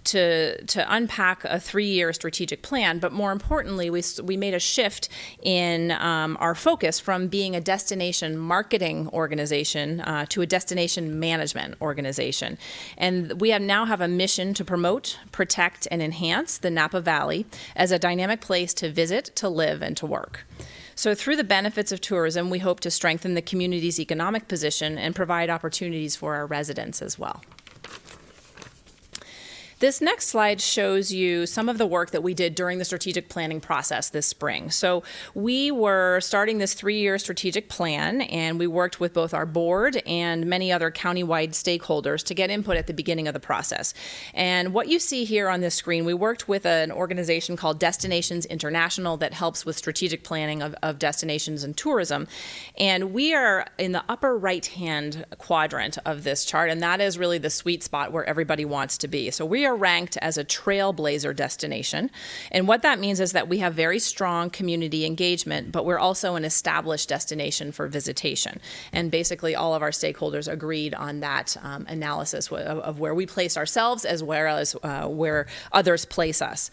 to unpack a 3-year strategic plan. But more importantly, we made a shift in our focus from being a destination marketing organization to a destination management organization. And we now have a mission to promote, protect, and enhance the Napa Valley as a dynamic place to visit, to live, and to work. So through the benefits of tourism, we hope to strengthen the community's economic position and provide opportunities for our residents as well. This next slide shows you some of the work that we did during the strategic planning process this spring. So we were starting this 3-year strategic plan, and we worked with both our board and many other countywide stakeholders to get input at the beginning of the process. And what you see here on this screen, we worked with an organization called Destinations International that helps with strategic planning of destinations and tourism. And we are in the upper right-hand quadrant of this chart, and that is really the sweet spot where everybody wants to be. So we are ranked as a trailblazer destination. And what that means is that we have very strong community engagement, but we're also an established destination for visitation. And basically all of our stakeholders agreed on that analysis of where we place ourselves as well as where others place us.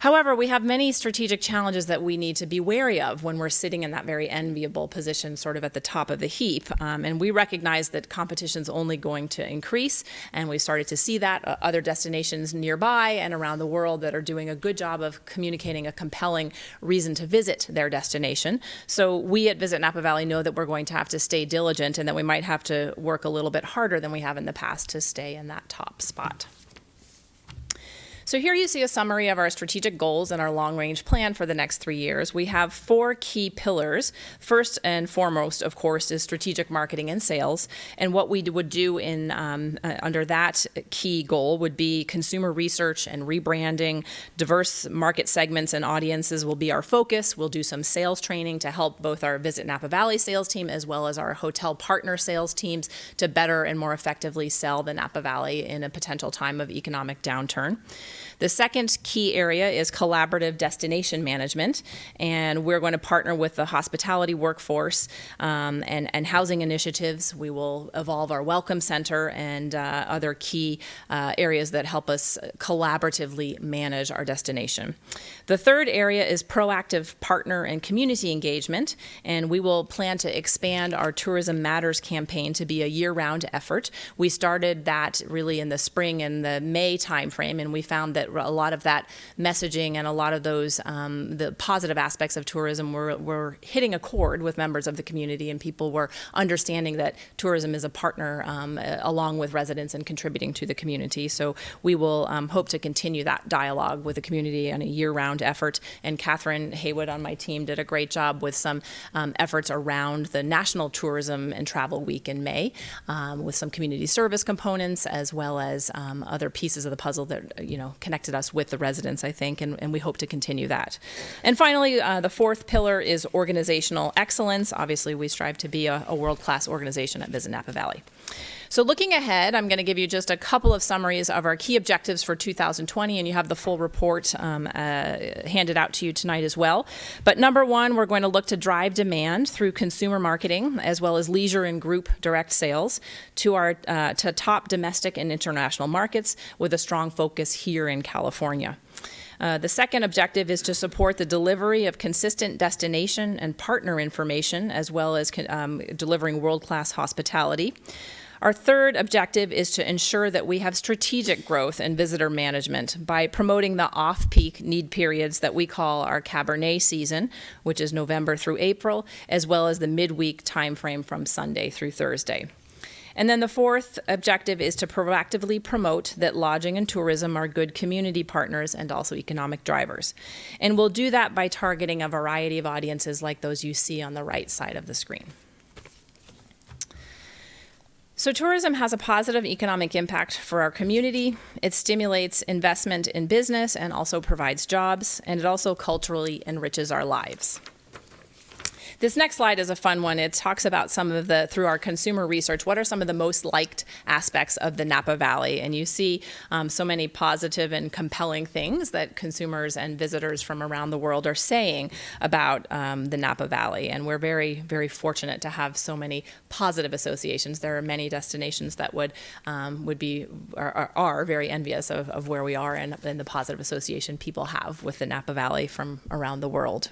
However, we have many strategic challenges that we need to be wary of when we're sitting in that very enviable position sort of at the top of the heap. And we recognize that competition's only going to increase, and we've started to see that other destinations nearby and around the world that are doing a good job of communicating a compelling reason to visit their destination. So we at Visit Napa Valley know that we're going to have to stay diligent and that we might have to work a little bit harder than we have in the past to stay in that top spot. So here you see a summary of our strategic goals and our long-range plan for the next 3 years. We have 4 key pillars. First and foremost, of course, is strategic marketing and sales. And what we would do in under that key goal would be consumer research and rebranding. Diverse market segments and audiences will be our focus. We'll do some sales training to help both our Visit Napa Valley sales team as well as our hotel partner sales teams to better and more effectively sell the Napa Valley in a potential time of economic downturn. The second key area is collaborative destination management, and we're going to partner with the hospitality workforce and housing initiatives. We will evolve our welcome center and other key areas that help us collaboratively manage our destination. The third area is proactive partner and community engagement, and we will plan to expand our Tourism Matters campaign to be a year-round effort. We started that really in the spring and the May timeframe, and we found that a lot of that messaging and a lot of those the positive aspects of tourism were hitting a chord with members of the community, and people were understanding that tourism is a partner along with residents and contributing to the community. So we will hope to continue that dialogue with the community on a year-round effort. And Catherine Haywood on my team did a great job with some efforts around the National Tourism and Travel Week in May with some community service components as well as other pieces of the puzzle that connected us with the residents, I think, and we hope to continue that. And finally, the fourth pillar is organizational excellence. Obviously, we strive to be a world-class organization at Visit Napa Valley. So looking ahead, I'm going to give you just a couple of summaries of our key objectives for 2020, and you have the full report handed out to you tonight as well. But number one, we're going to look to drive demand through consumer marketing as well as leisure and group direct sales to top domestic and international markets with a strong focus here in California. The second objective is to support the delivery of consistent destination and partner information as well as delivering world-class hospitality. Our third objective is to ensure that we have strategic growth in visitor management by promoting the off-peak need periods that we call our Cabernet season, which is November through April, as well as the midweek timeframe from Sunday through Thursday. And then the fourth objective is to proactively promote that lodging and tourism are good community partners and also economic drivers. And we'll do that by targeting a variety of audiences like those you see on the right side of the screen. So tourism has a positive economic impact for our community. It stimulates investment in business and also provides jobs, and it also culturally enriches our lives. This next slide is a fun one. It talks about some of the, through our consumer research, what are some of the most liked aspects of the Napa Valley? And you see so many positive and compelling things that consumers and visitors from around the world are saying about the Napa Valley. And we're very, very fortunate to have so many positive associations. There are many destinations that would be, are very envious of where we are and the positive association people have with the Napa Valley from around the world.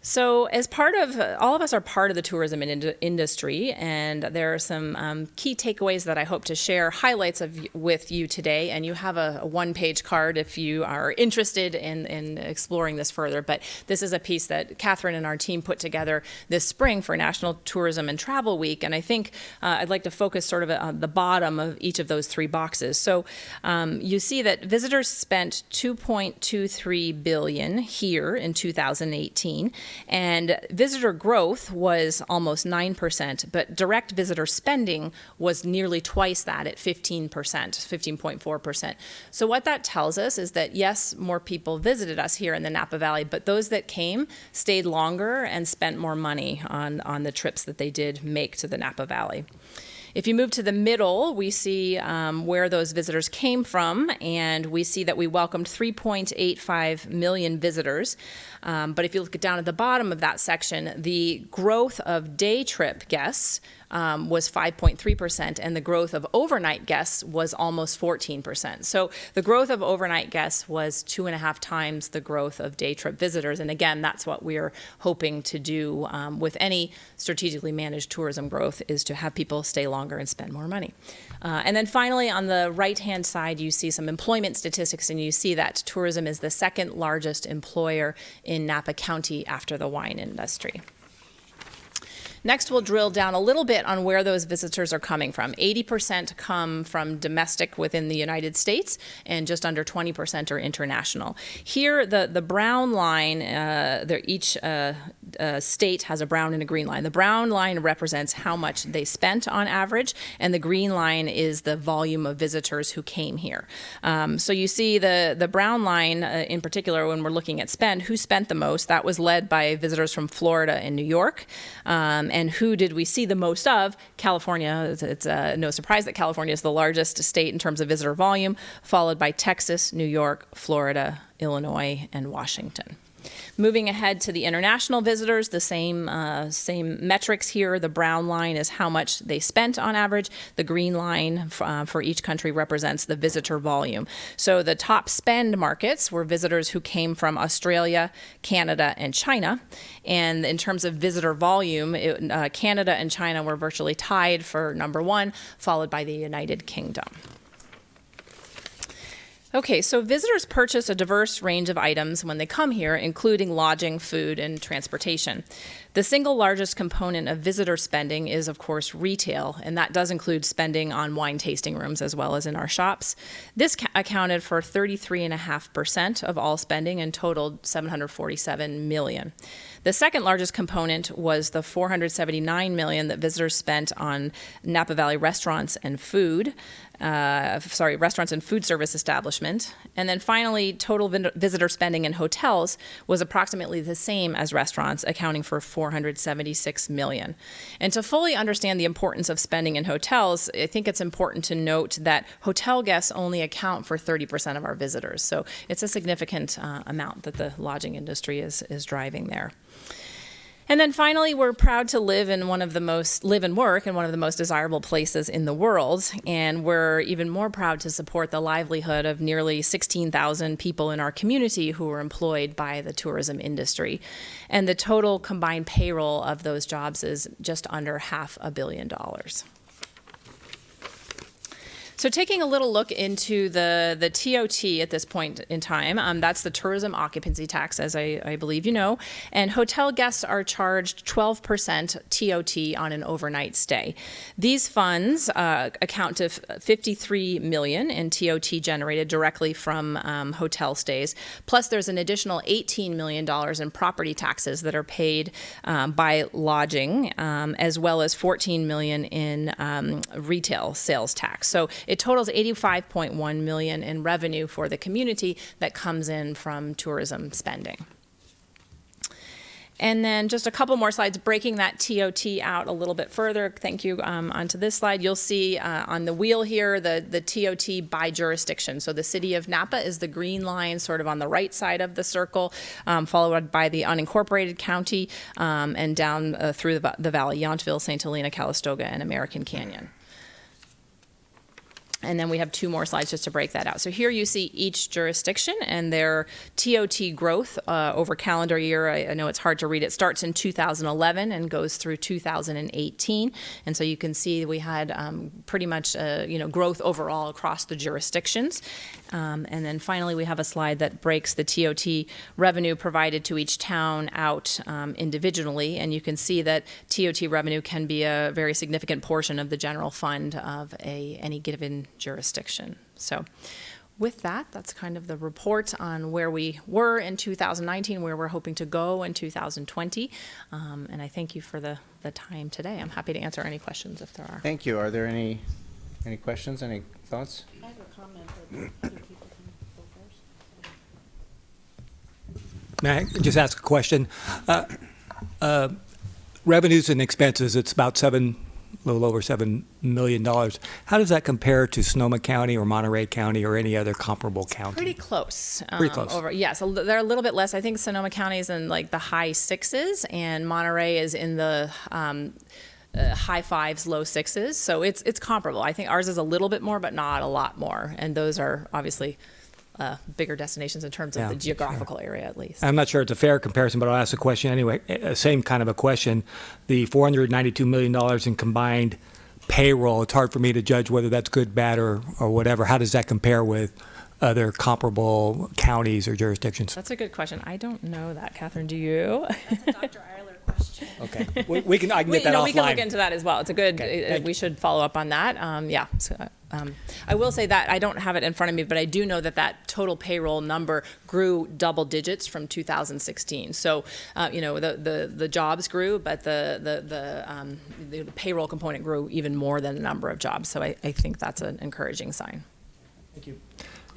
So as part of, all of us are part of the tourism industry, and there are some key takeaways that I hope to share, highlights with you today, and you have a one-page card if you are interested in exploring this further, but this is a piece that Catherine and our team put together this spring for National Tourism and Travel Week, and I think I'd like to focus sort of on the bottom of each of those three boxes. So you see that visitors spent $2.23 billion here in 2018, and visitor growth was almost 9%, but direct visitor spending was nearly twice that at 15%, 15.4%. So what that tells us is that, yes, more people visited us here in the Napa Valley, but those that came stayed longer and spent more money on the trips that they did make to the Napa Valley. If you move to the middle, we see where those visitors came from, and we see that we welcomed 3.85 million visitors. But if you look down at the bottom of that section, the growth of day trip guests was 5.3%, and the growth of overnight guests was almost 14%. So the growth of overnight guests was 2.5 times the growth of day trip visitors. And again, that's what we're hoping to do with any strategically managed tourism growth, is to have people stay longer and spend more money. And then finally, on the right-hand side, you see some employment statistics, and you see that tourism is the second largest employer in Napa County after the wine industry. Next, we'll drill down a little bit on where those visitors are coming from. 80% come from domestic within the United States, and just under 20% are international. Here, the brown line, each state has a brown and a green line. The brown line represents how much they spent on average, and the green line is the volume of visitors who came here. So you see the brown line in particular, when we're looking at spend, who spent the most? That was led by visitors from Florida and New York. And who did we see the most of? California. It's no surprise that California is the largest state in terms of visitor volume, followed by Texas, New York, Florida, Illinois, and Washington. Moving ahead to the international visitors, the same metrics here. The brown line is how much they spent on average. The green line for each country represents the visitor volume. So the top spend markets were visitors who came from Australia, Canada, and China. And in terms of visitor volume, Canada and China were virtually tied for number one, followed by the United Kingdom. Okay, so visitors purchase a diverse range of items when they come here, including lodging, food, and transportation. The single largest component of visitor spending is, of course, retail, and that does include spending on wine tasting rooms as well as in our shops. This accounted for 33.5% of all spending and totaled $747 million. The second largest component was the $479 million that visitors spent on Napa Valley restaurants and food. Restaurants and food service establishment. And then finally, total visitor spending in hotels was approximately the same as restaurants, accounting for $476 million. And to fully understand the importance of spending in hotels, I think it's important to note that hotel guests only account for 30% of our visitors. So it's a significant amount that the lodging industry is driving there. And then finally, we're proud to live and work in one of the most desirable places in the world. And we're even more proud to support the livelihood of nearly 16,000 people in our community who are employed by the tourism industry. And the total combined payroll of those jobs is just under $500 million. So taking a little look into the TOT at this point in time, that's the tourism occupancy tax, as I believe you know, and hotel guests are charged 12% TOT on an overnight stay. These funds account to $53 million in TOT generated directly from hotel stays, plus there's an additional $18 million in property taxes that are paid by lodging, as well as $14 million in retail sales tax. So it totals $85.1 million in revenue for the community that comes in from tourism spending. And then just a couple more slides breaking that TOT out a little bit further. Thank you. Onto this slide, you'll see on the wheel here the TOT by jurisdiction. So the city of Napa is the green line sort of on the right side of the circle, followed by the unincorporated county, and down through the valley, Yountville, St. Helena, Calistoga, and American Canyon. And then we have two more slides just to break that out. So here you see each jurisdiction and their TOT growth over calendar year. I know it's hard to read. It starts in 2011 and goes through 2018. And so you can see we had pretty much growth overall across the jurisdictions. And then finally we have a slide that breaks the TOT revenue provided to each town out individually. And you can see that TOT revenue can be a very significant portion of the general fund of any given jurisdiction. So with that, that's kind of the report on where we were in 2019, where we're hoping to go in 2020. And I thank you for the time today. I'm happy to answer any questions if there are. Thank you. Are there any questions, any thoughts? I have a comment, but other people can go first. May I just ask a question? Revenues and expenses, it's about a little over $7 million. How does that compare to Sonoma County or Monterey County or any other comparable county? Pretty close. Pretty close. So they're a little bit less. I think Sonoma County is in like the high sixes, and Monterey is in the high fives, low sixes. So it's comparable. I think ours is a little bit more, but not a lot more. And those are obviously bigger destinations in terms of the geographical area, at least. I'm not sure it's a fair comparison, but I'll ask a question anyway. Same kind of a question. The $492 million in combined payroll, it's hard for me to judge whether that's good, bad, or whatever. How does that compare with other comparable counties or jurisdictions? That's a good question. I don't know that. Catherine, do you? That's a Dr. Eiler question. Okay. I can get that offline. We can look into that as well. It's a good, we should follow up on that. I will say that I don't have it in front of me, but I do know that total payroll number grew double digits from 2016. So, the jobs grew, but the payroll component grew even more than the number of jobs. So I think that's an encouraging sign. Thank you.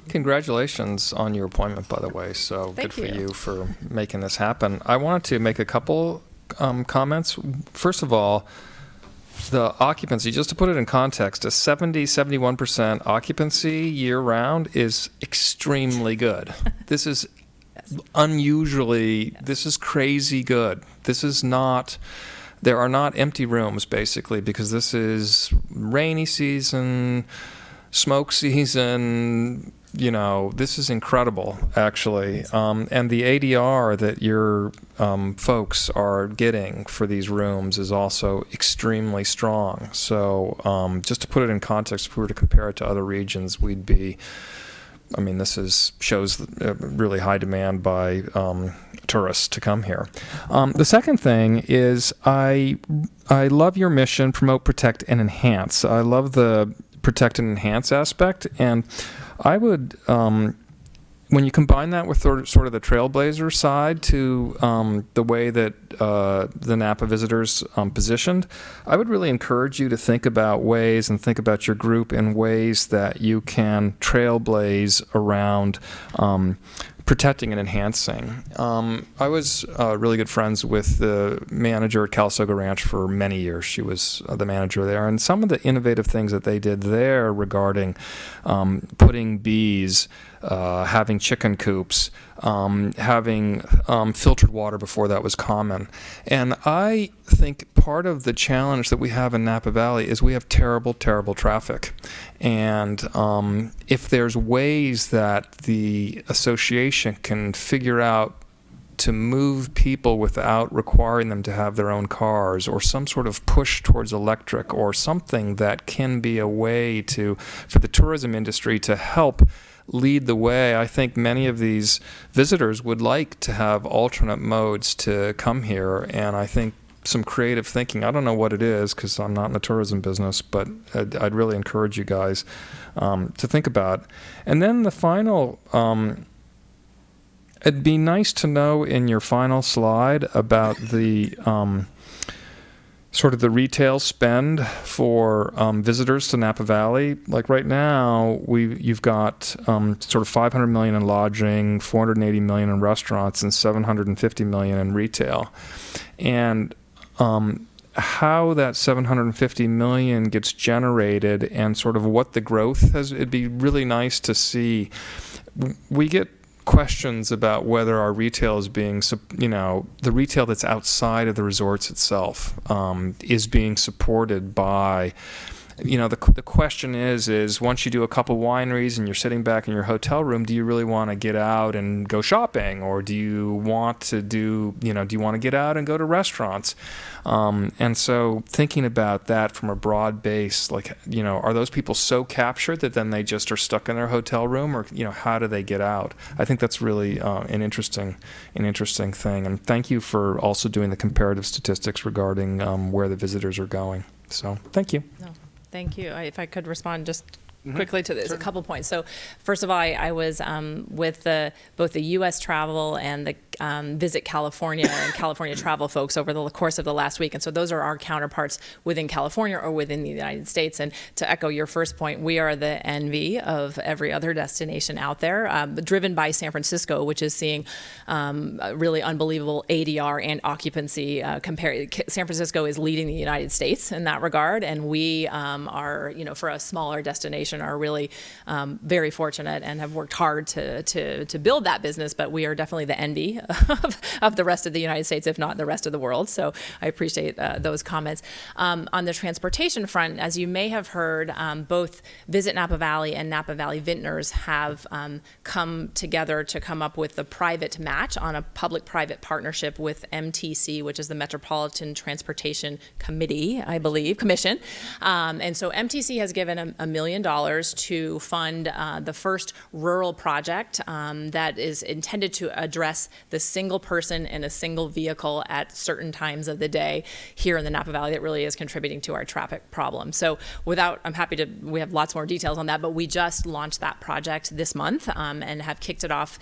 Congratulations on your appointment, by the way. So Thank good for you. you for making this happen. I wanted to make a couple comments. First of all, the occupancy, just to put it in context, a 71% occupancy year-round is extremely good. This is this is crazy good. There are not empty rooms, basically, because this is rainy season, smoke season. This is incredible, actually. And the ADR that your folks are getting for these rooms is also extremely strong. So just to put it in context, if we were to compare it to other regions, this shows really high demand by tourists to come here. The second thing is I love your mission, promote, protect, and enhance. I love the protect and enhance aspect, and I would, when you combine that with sort of the trailblazer side to the way that the Napa visitors positioned, I would really encourage you to think about your group in ways that you can trailblaze around protecting and enhancing. I was really good friends with the manager at Calistoga Ranch for many years. She was the manager there. And some of the innovative things that they did there regarding putting bees, having chicken coops, having filtered water before that was common. And I think part of the challenge that we have in Napa Valley is we have terrible, terrible traffic. And if there's ways that the association can figure out to move people without requiring them to have their own cars, or some sort of push towards electric, or something that can be a way for the tourism industry to help lead the way. I think many of these visitors would like to have alternate modes to come here, and I think some creative thinking, I don't know what it is because I'm not in the tourism business, but I'd really encourage you guys to think about. And then the final, it'd be nice to know in your final slide about the sort of the retail spend for visitors to Napa Valley. Like right now, you've got sort of $500 million in lodging, $480 million in restaurants, and $750 million in retail. And how that $750 million gets generated and sort of what the growth has, it'd be really nice to see. We get questions about whether our retail is being, the retail that's outside of the resorts itself is being supported by, the question is once you do a couple wineries and you're sitting back in your hotel room, do you really want to get out and go shopping, or do you want to do you want to get out and go to restaurants? And so thinking about that from a broad base, are those people so captured that then they just are stuck in their hotel room, or how do they get out? I think that's really an interesting thing. And thank you for also doing the comparative statistics regarding where the visitors are going. So thank you. No. Thank you. If I could respond just quickly to this, a couple points. So first of all, I was with both the U.S. travel and the Visit California and California travel folks over the course of the last week. And so those are our counterparts within California or within the United States. And to echo your first point, we are the envy of every other destination out there, driven by San Francisco, which is seeing really unbelievable ADR and occupancy. San Francisco is leading the United States in that regard. And we are, for a smaller destination, are really very fortunate and have worked hard to build that business. But we are definitely the envy of the rest of the United States, if not the rest of the world. So I appreciate those comments. On the transportation front, as you may have heard, both Visit Napa Valley and Napa Valley Vintners have come together to come up with the private match on a public-private partnership with MTC, which is the Metropolitan Transportation Committee, I believe, Commission. And so MTC has given $1 million to fund the first rural project that is intended to address the single person in a single vehicle at certain times of the day here in the Napa Valley that really is contributing to our traffic problem. So we have lots more details on that, but we just launched that project this month and have kicked it off.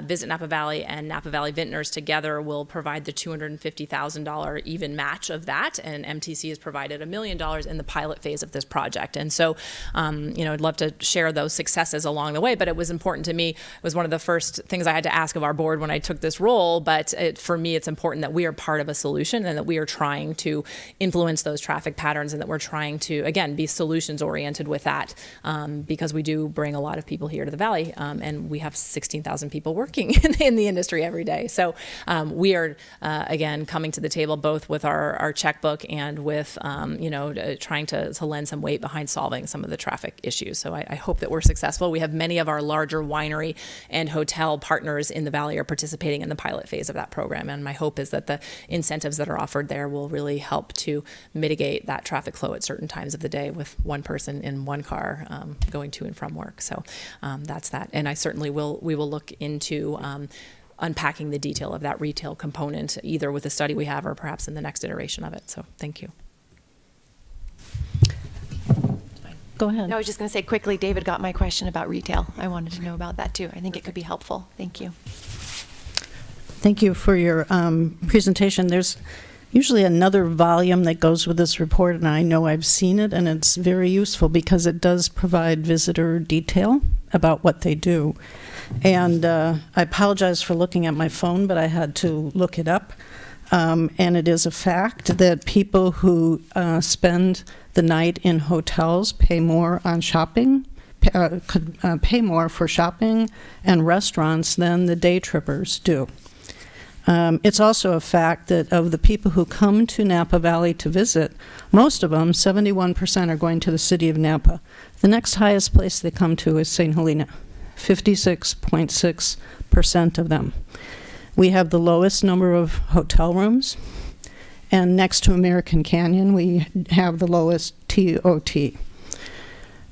Visit Napa Valley and Napa Valley Vintners together will provide the $250,000 even match of that, and MTC has provided $1 million in the pilot phase of this project. And so, I'd love to share those successes along the way, but it was important to me. It was one of the first things I had to ask of our board when I took this role, but for me, it's important that we are part of a solution and that we are trying to influence those traffic patterns and that we're trying to, again, be solutions oriented with that because we do bring a lot of people here to the Valley and we have 16,000 people working in the industry every day. So we are, again, coming to the table both with our checkbook and with, trying to lend some weight behind solving some of the traffic issues. So I hope that we're successful. We have many of our larger winery and hotel partners in the Valley are participating in the pilot phase of that program. And my hope is that the incentives that are offered there will really help to mitigate that traffic flow at certain times of the day with one person in one car going to and from work. So that's that. And I certainly we will look into unpacking the detail of that retail component, either with the study we have or perhaps in the next iteration of it. So thank you. Go ahead. No, I was just going to say quickly, David got my question about retail. I wanted to know about that too. I think it could be helpful. Thank you. Thank you for your presentation. There's usually another volume that goes with this report, and I know I've seen it, and it's very useful because it does provide visitor detail about what they do. And I apologize for looking at my phone, but I had to look it up. And it is a fact that people who spend the night in hotels pay more on shopping, could pay more for shopping and restaurants than the day trippers do. It's also a fact that of the people who come to Napa Valley to visit, most of them, 71%, are going to the city of Napa. The next highest place they come to is St. Helena, 56.6% of them. We have the lowest number of hotel rooms, and next to American Canyon, we have the lowest TOT.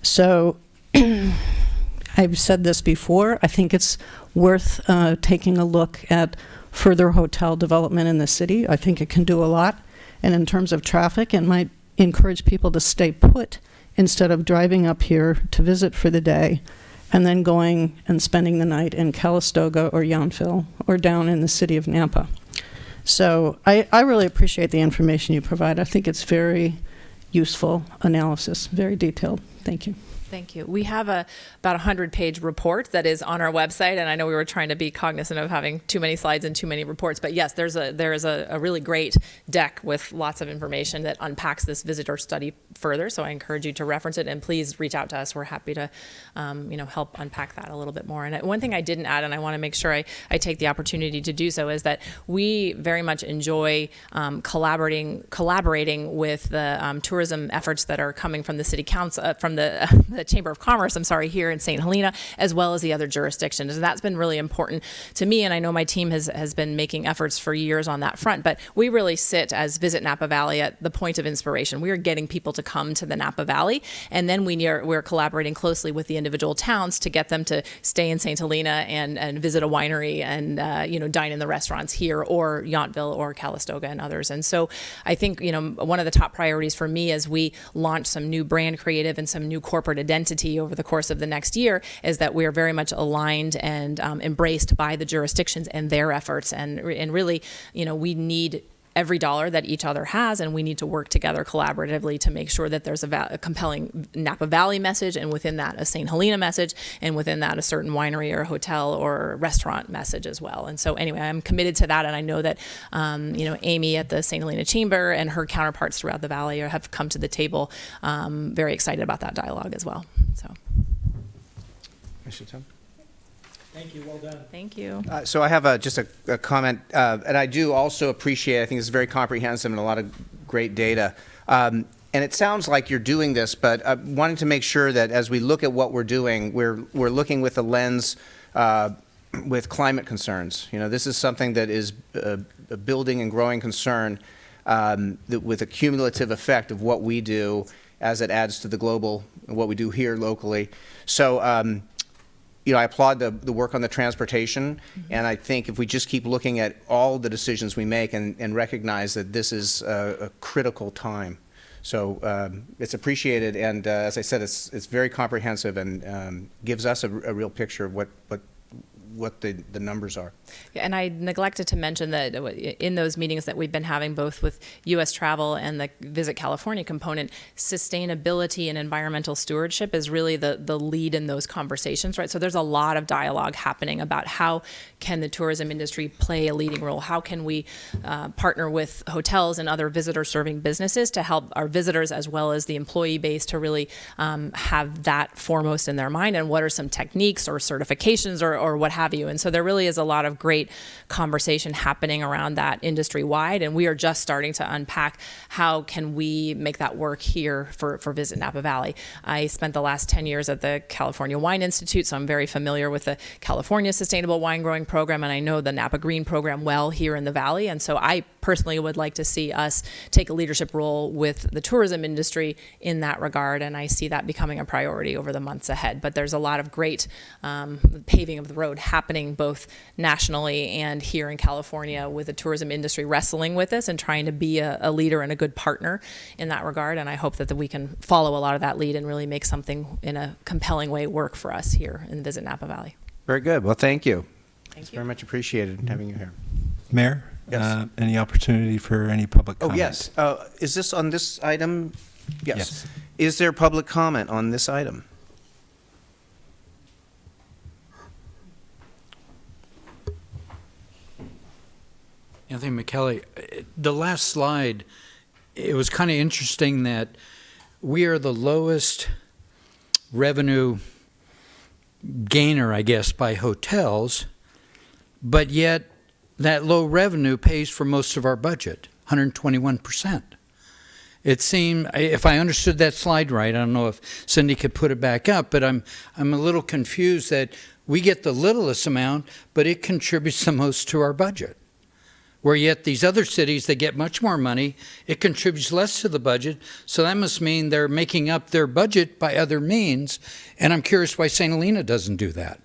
So I've said this before, I think it's worth taking a look at further hotel development in the city. I think it can do a lot. And in terms of traffic, it might encourage people to stay put instead of driving up here to visit for the day and then going and spending the night in Calistoga or Yountville or down in the city of Napa. So I really appreciate the information you provide. I think it's very useful analysis, very detailed. Thank you. Thank you. We have about 100-page report that is on our website, and I know we were trying to be cognizant of having too many slides and too many reports, but yes, there is a really great deck with lots of information that unpacks this visitor study further, so I encourage you to reference it, and please reach out to us. We're happy to help unpack that a little bit more. And one thing I didn't add, and I want to make sure I take the opportunity to do so, is that we very much enjoy collaborating with the tourism efforts that are coming from the City Council, from the Chamber of Commerce, here in St. Helena, as well as the other jurisdictions. And that's been really important to me, and I know my team has been making efforts for years on that front, but we really sit as Visit Napa Valley at the point of inspiration. We are getting people to come to the Napa Valley, and then we're collaborating closely with the individual towns to get them to stay in St. Helena and visit a winery and dine in the restaurants here, or Yountville or Calistoga and others. And so I think one of the top priorities for me as we launch some new brand creative and some new corporate identity over the course of the next year is that we are very much aligned and embraced by the jurisdictions and their efforts. And really, we need every dollar that each other has, and we need to work together collaboratively to make sure that there's a compelling Napa Valley message, and within that a St. Helena message, and within that a certain winery or hotel or restaurant message as well. And so anyway, I'm committed to that, and I know that Amy at the St. Helena Chamber and her counterparts throughout the Valley have come to the table very excited about that dialogue as well. So. Thank you. Well done. Thank you. So I have just a comment, and I do also appreciate, I think it's very comprehensive and a lot of great data. And it sounds like you're doing this, but I wanted to make sure that as we look at what we're doing, we're looking with a lens with climate concerns. This is something that is a building and growing concern with a cumulative effect of what we do as it adds to the global, what we do here locally. So, I applaud the work on the transportation, and I think if we just keep looking at all the decisions we make and recognize that this is a critical time. So it's appreciated, and as I said, it's very comprehensive and gives us a real picture of what the numbers are. Yeah, and I neglected to mention that in those meetings that we've been having, both with U.S. travel and the Visit California component, sustainability and environmental stewardship is really the lead in those conversations, right? So there's a lot of dialogue happening about how can the tourism industry play a leading role? How can we partner with hotels and other visitor-serving businesses to help our visitors as well as the employee base to really have that foremost in their mind? And what are some techniques or certifications or what have you? And so there really is a lot of great conversation happening around that industry-wide, and we are just starting to unpack how can we make that work here for Visit Napa Valley. I spent the last 10 years at the California Wine Institute, so I'm very familiar with the California Sustainable Wine Growing Program, and I know the Napa Green Program well here in the Valley, and so I personally would like to see us take a leadership role with the tourism industry in that regard, and I see that becoming a priority over the months ahead. But there's a lot of great paving of the road happening both nationally and here in California with the tourism industry wrestling with this and trying to be a leader and a good partner in that regard. And I hope that we can follow a lot of that lead and really make something in a compelling way work for us here in Visit Napa Valley. Very good. Well, thank you. Thank you. Very much appreciated having you here. Mayor, Yes. Any opportunity for any public comment? Oh, yes. Is this on this item? Yes. Is there public comment on this item? Anthony McKelly, the last slide, it was kind of interesting that we are the lowest revenue gainer, I guess, by hotels, but yet that low revenue pays for most of our budget, 121%. It seemed, if I understood that slide right, I don't know if Cindy could put it back up, but I'm a little confused that we get the littlest amount, but it contributes the most to our budget. Where yet these other cities, they get much more money, it contributes less to the budget, so that must mean they're making up their budget by other means, and I'm curious why St. Helena doesn't do that.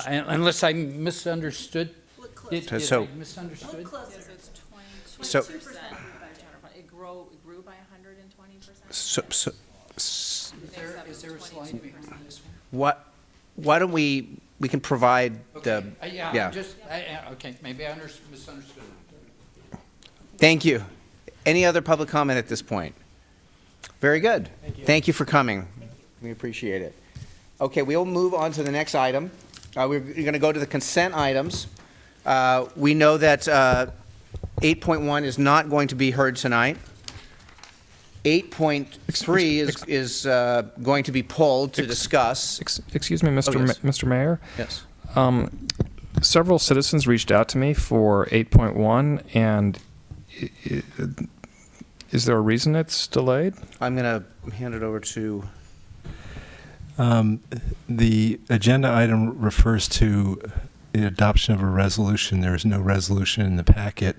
Unless I misunderstood. Did I misunderstood? So, It grew by 120%. so Is there a slide behind this one? why don't we can provide the, Yeah. yeah. Just, okay, maybe I misunderstood. Thank you. Any other public comment at this point? Very good. Thank you for coming. We appreciate it. Okay, we'll move on to the next item. We're going to go to the consent items. We know that 8.1 is not going to be heard tonight. 8.3 is going to be pulled to discuss. Excuse me, Mr. Oh, yes. Mr. Mayor. Yes. Several citizens reached out to me for 8.1, and is there a reason it's delayed? I'm going to hand it over to... The agenda item refers to the adoption of a resolution. There is no resolution in the packet,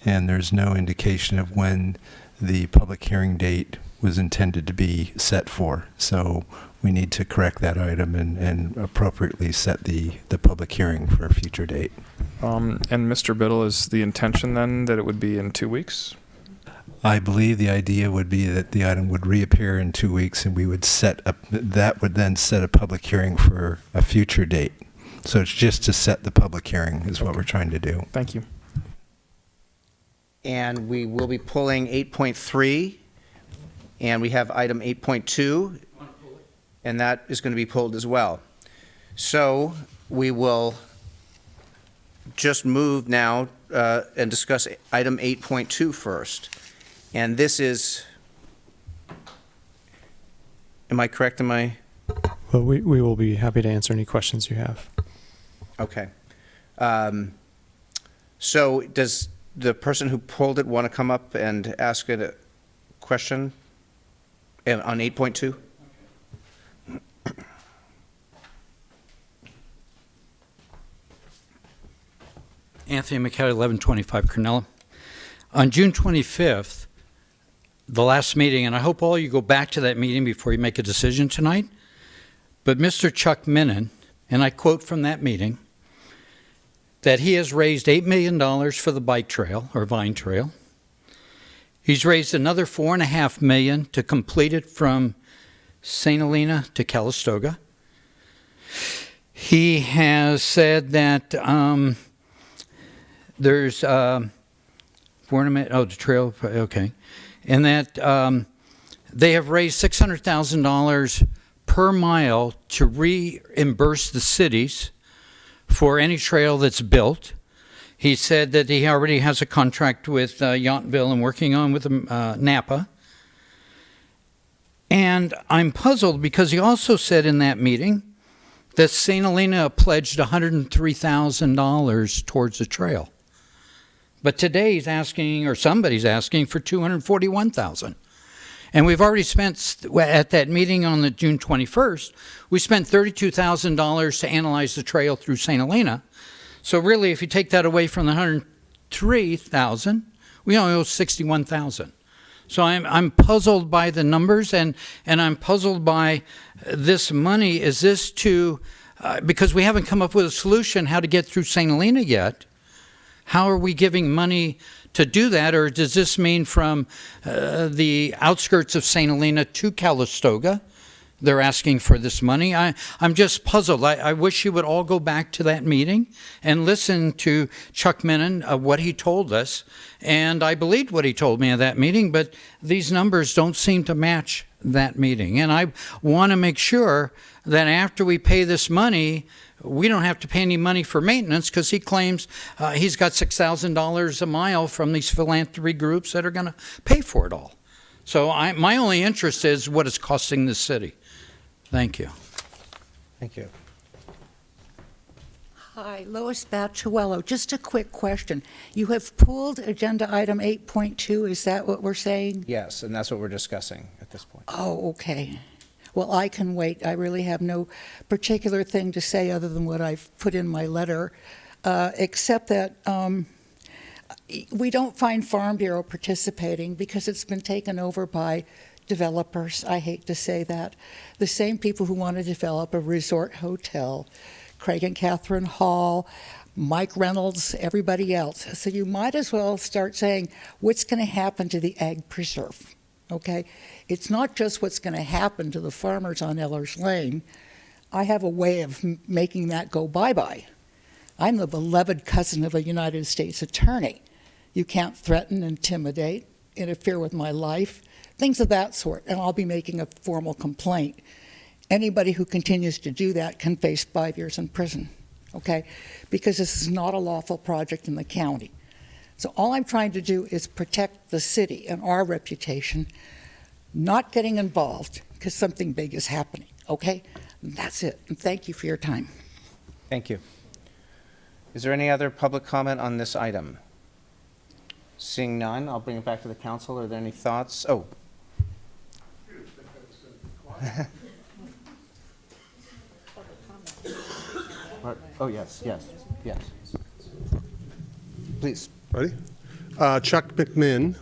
and there's no indication of when the public hearing date was intended to be set for. So we need to correct that item and appropriately set the public hearing for a future date. And Mr. Biddle, is the intention then that it would be in 2 weeks? I believe the idea would be that the item would reappear in 2 weeks, and we would that would then set a public hearing for a future date. So it's just to set the public hearing is what we're trying to do. Thank you. And we will be pulling 8.3, and we have item 8.2, and that is going to be pulled as well. So we will just move now and discuss item 8.2 first. And this is, am I correct? Well, we will be happy to answer any questions you have. Okay. So does the person who pulled it want to come up and ask it a question on 8.2? Anthony McCarty, 1125 Cornella. On June 25th, the last meeting, and I hope all you go back to that meeting before you make a decision tonight, but Mr. Chuck Minnan, and I quote from that meeting, that he has raised $8 million for the bike trail, or Vine Trail. He's raised another $4.5 million to complete it from St. Helena to Calistoga. He has said that there's the trail, okay, and that they have raised $600,000 per mile to reimburse the cities for any trail that's built. He said that he already has a contract with Yountville and working on with Napa. And I'm puzzled because he also said in that meeting that St. Helena pledged $103,000 towards the trail. But today he's asking, or somebody's asking, for $241,000. And we've already spent, at that meeting on the June 21st, we spent $32,000 to analyze the trail through St. Helena. So really, if you take that away from the $103,000, we only owe $61,000. So I'm puzzled by the numbers, and I'm puzzled by this money. Is this to, because we haven't come up with a solution how to get through St. Helena yet, how are we giving money to do that, or does this mean from the outskirts of St. Helena to Calistoga? They're asking for this money. I'm just puzzled. I wish you would all go back to that meeting and listen to Chuck Minnan, what he told us. And I believed what he told me at that meeting, but these numbers don't seem to match that meeting. And I want to make sure that after we pay this money, we don't have to pay any money for maintenance, because he claims he's got $6,000 a mile from these philanthropy groups that are going to pay for it all. So my only interest is what it's costing the city. Thank you. Thank you. Hi, Lois Bacciuello. Just a quick question. You have pulled agenda item 8.2. Is that what we're saying? Yes, and that's what we're discussing at this point. Oh, okay. Well, I can wait. I really have no particular thing to say other than what I've put in my letter, except that we don't find Farm Bureau participating because it's been taken over by developers. I hate to say that. The same people who want to develop a resort hotel, Craig and Catherine Hall, Mike Reynolds, everybody else. So you might as well start saying, what's going to happen to the ag preserve? Okay? It's not just what's going to happen to the farmers on Ellers Lane. I have a way of making that go bye-bye. I'm the beloved cousin of a United States attorney, You can't threaten, intimidate, interfere with my life, things of that sort, and I'll be making a formal complaint. Anybody who continues to do that can face 5 years in prison, okay? Because this is not a lawful project in the county. So all I'm trying to do is protect the city and our reputation, not getting involved because something big is happening, okay? That's it, and thank you for your time. Thank you. Is there any other public comment on this item? Seeing none, I'll bring it back to the council. Are there any thoughts? Oh. Oh, yes. Please. Ready? Chuck McMinn.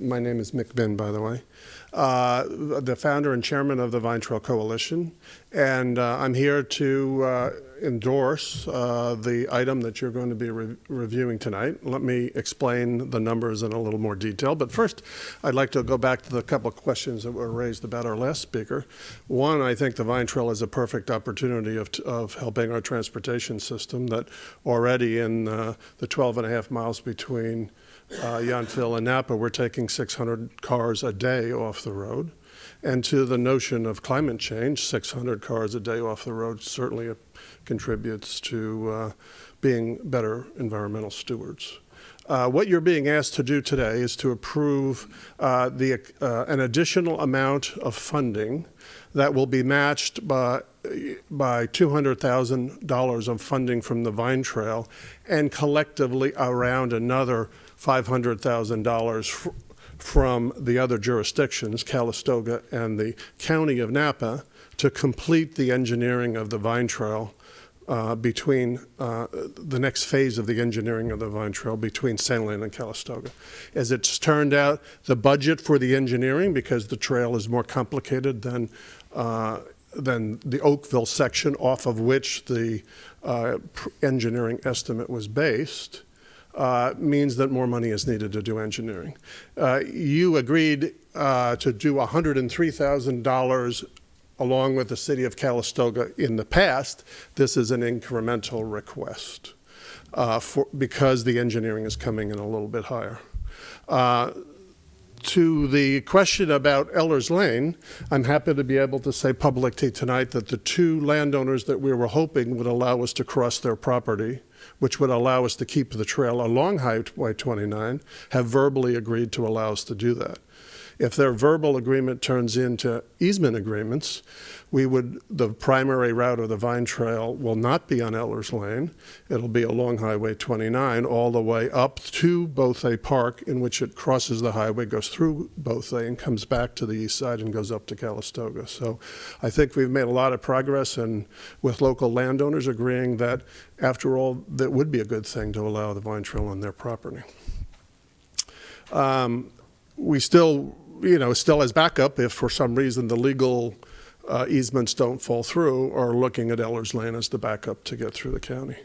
My name is McMinn, by the way. The founder and chairman of the Vine Trail Coalition. And I'm here to endorse the item that you're going to be reviewing tonight. Let me explain the numbers in a little more detail. But first, I'd like to go back to the couple of questions that were raised about our last speaker. One, I think the Vine Trail is a perfect opportunity of helping our transportation system that already in the 12.5 miles between Yountville and Napa, we're taking 600 cars a day off the road. And to the notion of climate change, 600 cars a day off the road certainly contributes to being better environmental stewards. What you're being asked to do today is to approve an additional amount of funding that will be matched by $200,000 of funding from the Vine Trail and collectively around another $500,000 from the other jurisdictions, Calistoga and the County of Napa, to complete the engineering of the Vine Trail between the next phase of the engineering of the Vine Trail between St. Helena and Calistoga. As it's turned out, the budget for the engineering, because the trail is more complicated than the Oakville section off of which the engineering estimate was based, means that more money is needed to do engineering. You agreed to do $103,000 along with the city of Calistoga in the past. This is an incremental request because the engineering is coming in a little bit higher. To the question about Ellers Lane, I'm happy to be able to say publicly tonight that the two landowners that we were hoping would allow us to cross their property, which would allow us to keep the trail along Highway 29, have verbally agreed to allow us to do that. If their verbal agreement turns into easement agreements, the primary route of the Vine Trail will not be on Ellers Lane. It'll be along Highway 29 all the way up to Bothay Park, in which it crosses the highway, goes through Bothay, and comes back to the east side and goes up to Calistoga. So I think we've made a lot of progress, and with local landowners agreeing that, after all, that would be a good thing to allow the Vine Trail on their property. We still as backup, if for some reason the legal easements don't fall through, are looking at Ellers Lane as the backup to get through the county.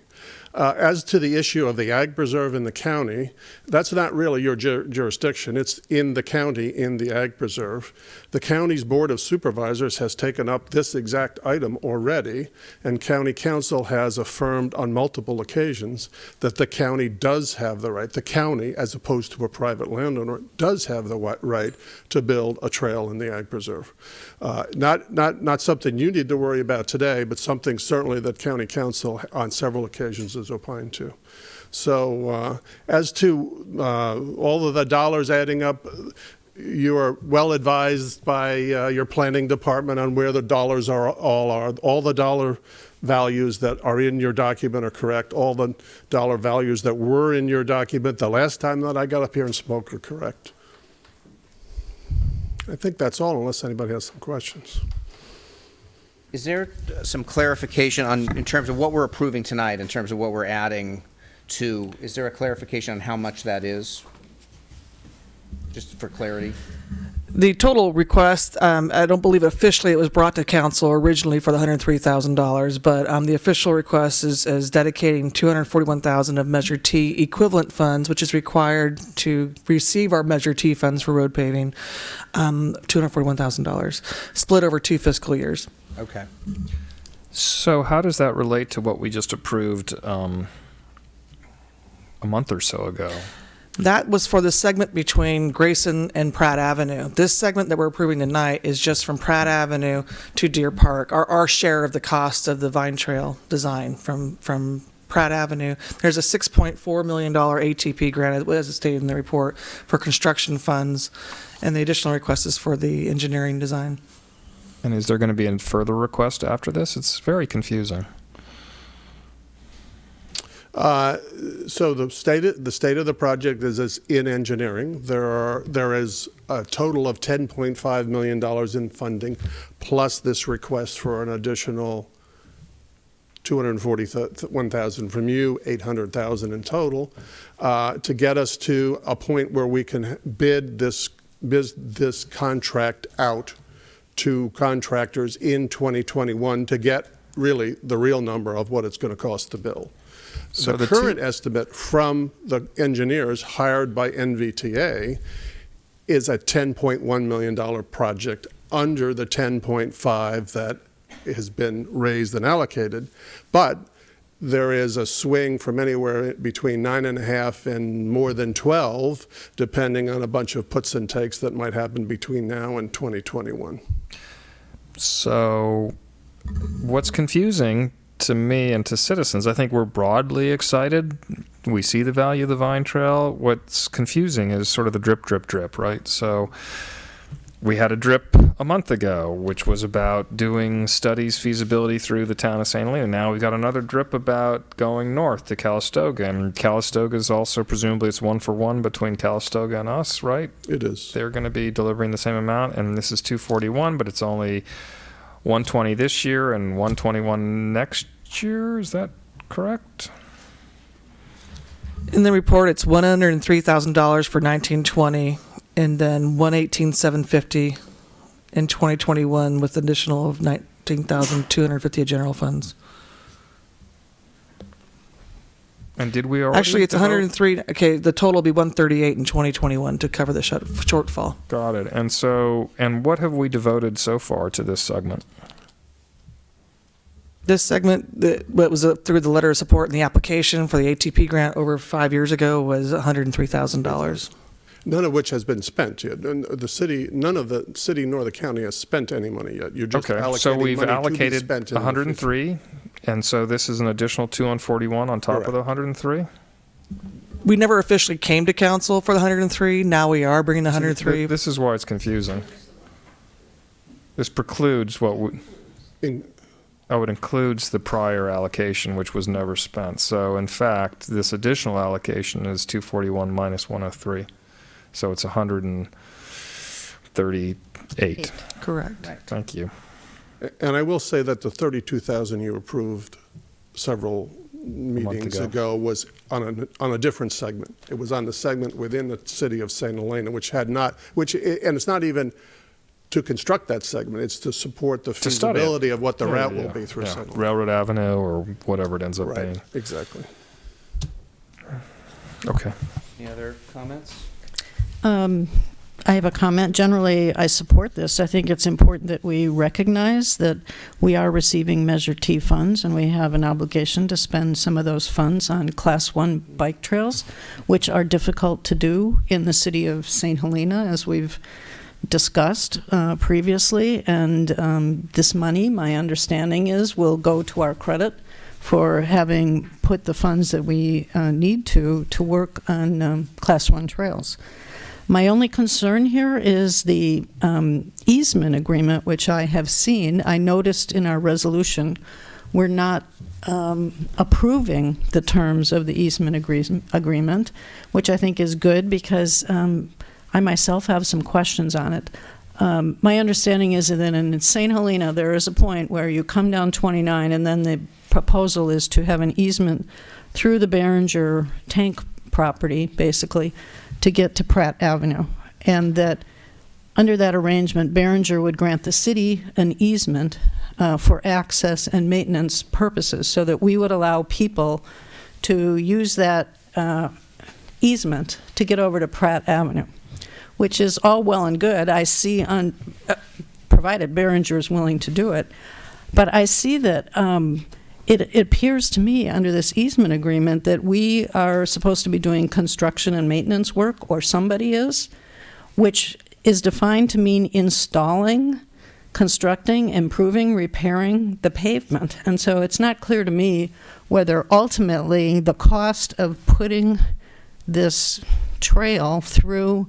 As to the issue of the ag preserve in the county, that's not really your jurisdiction. It's in the county, in the ag preserve. The county's Board of Supervisors has taken up this exact item already, and county council has affirmed on multiple occasions that the county does have the right, the county, as opposed to a private landowner, does have the right to build a trail in the ag preserve. Not something you need to worry about today, but something certainly that county council on several occasions is opined to. So as to all of the dollars adding up, you are well advised by your planning department on where the dollars are. All the dollar values that are in your document are correct. All the dollar values that were in your document the last time that I got up here and spoke are correct. I think that's all, unless anybody has some questions. Is there some clarification in terms of what we're approving tonight, in terms of what we're adding to? Is there a clarification on how much that is? Just for clarity. The total request, I don't believe officially it was brought to council originally for the $103,000, but the official request is dedicating $241,000 of Measure T equivalent funds, which is required to receive our Measure T funds for road paving, $241,000, split over 2 fiscal years. Okay. So how does that relate to what we just approved a month or so ago? That was for the segment between Grayson and Pratt Avenue. This segment that we're approving tonight is just from Pratt Avenue to Deer Park, our share of the cost of the Vine Trail design from Pratt Avenue. There's a $6.4 million ATP grant, as stated in the report, for construction funds, and the additional request is for the engineering design. And is there going to be a further request after this? It's very confusing. So the state of the project is in engineering. There is a total of $10.5 million in funding, plus this request for an additional $241,000 from you, $800,000 in total, to get us to a point where we can bid this contract out to contractors in 2021 to get really the real number of what it's going to cost to build. So the current estimate from the engineers hired by NVTA is a $10.1 million project under the 10.5 that has been raised and allocated. But there is a swing from anywhere between 9.5 and more than 12, depending on a bunch of puts and takes that might happen between now and 2021. So what's confusing to me and to citizens, I think we're broadly excited. We see the value of the Vine Trail. What's confusing is sort of the drip, drip, drip, right? So we had a drip a month ago, which was about doing studies, feasibility through the town of St. Helena. Now we've got another drip about going north to Calistoga. And Calistoga is also, presumably, it's 1-for-1 between Calistoga and us, right? It is. They're going to be delivering the same amount, and this is 241, but it's only 120 this year and 121 next year. Is that correct? In the report, it's $103,000 for 1920, and then $118,750 in 2021 with an additional of $19,250 of general funds. And did we already? Actually, it's 103. Okay, the total will be 138 in 2021 to cover the shortfall. Got it. And so, and what have we devoted so far to this segment? This segment, what was through the letter of support and the application for the ATP grant over 5 years ago, was $103,000. None of which has been spent yet. The city, none of the city nor the county has spent any money yet. You're just allocating so we've money allocated to be spent in 103, and so this is an additional 241 on top of the 103. We never officially came to council for the 103. Now we are bringing the 103. This is why it's confusing. This precludes what we. It includes the prior allocation, which was never spent. So, in fact, this additional allocation is 241 minus 103. So it's 138. Correct. Right. Thank you. And I will say that the $32,000 you approved several meetings ago was on a different segment. It was on the segment within the city of St. Helena, and it's not even to construct that segment. It's to support the feasibility of what the route will be through St. Helena. Railroad Avenue or whatever it ends up being. Exactly. Okay. Any other comments? I have a comment. Generally, I support this. I think it's important that we recognize that we are receiving Measure T funds, and we have an obligation to spend some of those funds on Class 1 bike trails, which are difficult to do in the city of St. Helena, as we've discussed previously. And this money, my understanding is, will go to our credit for having put the funds that we need to work on Class 1 trails. My only concern here is the easement agreement, which I have seen. I noticed in our resolution, we're not approving the terms of the easement agreement, which I think is good because I myself have some questions on it. My understanding is that in St. Helena, there is a point where you come down 29, and then the proposal is to have an easement through the Behringer tank property, basically, to get to Pratt Avenue. And that under that arrangement, Behringer would grant the city an easement for access and maintenance purposes, so that we would allow people to use that easement to get over to Pratt Avenue, which is all well and good. I see, provided Behringer is willing to do it. But I see that it appears to me under this easement agreement that we are supposed to be doing construction and maintenance work, or somebody is, which is defined to mean installing, constructing, improving, repairing the pavement. And so it's not clear to me whether ultimately the cost of putting this trail through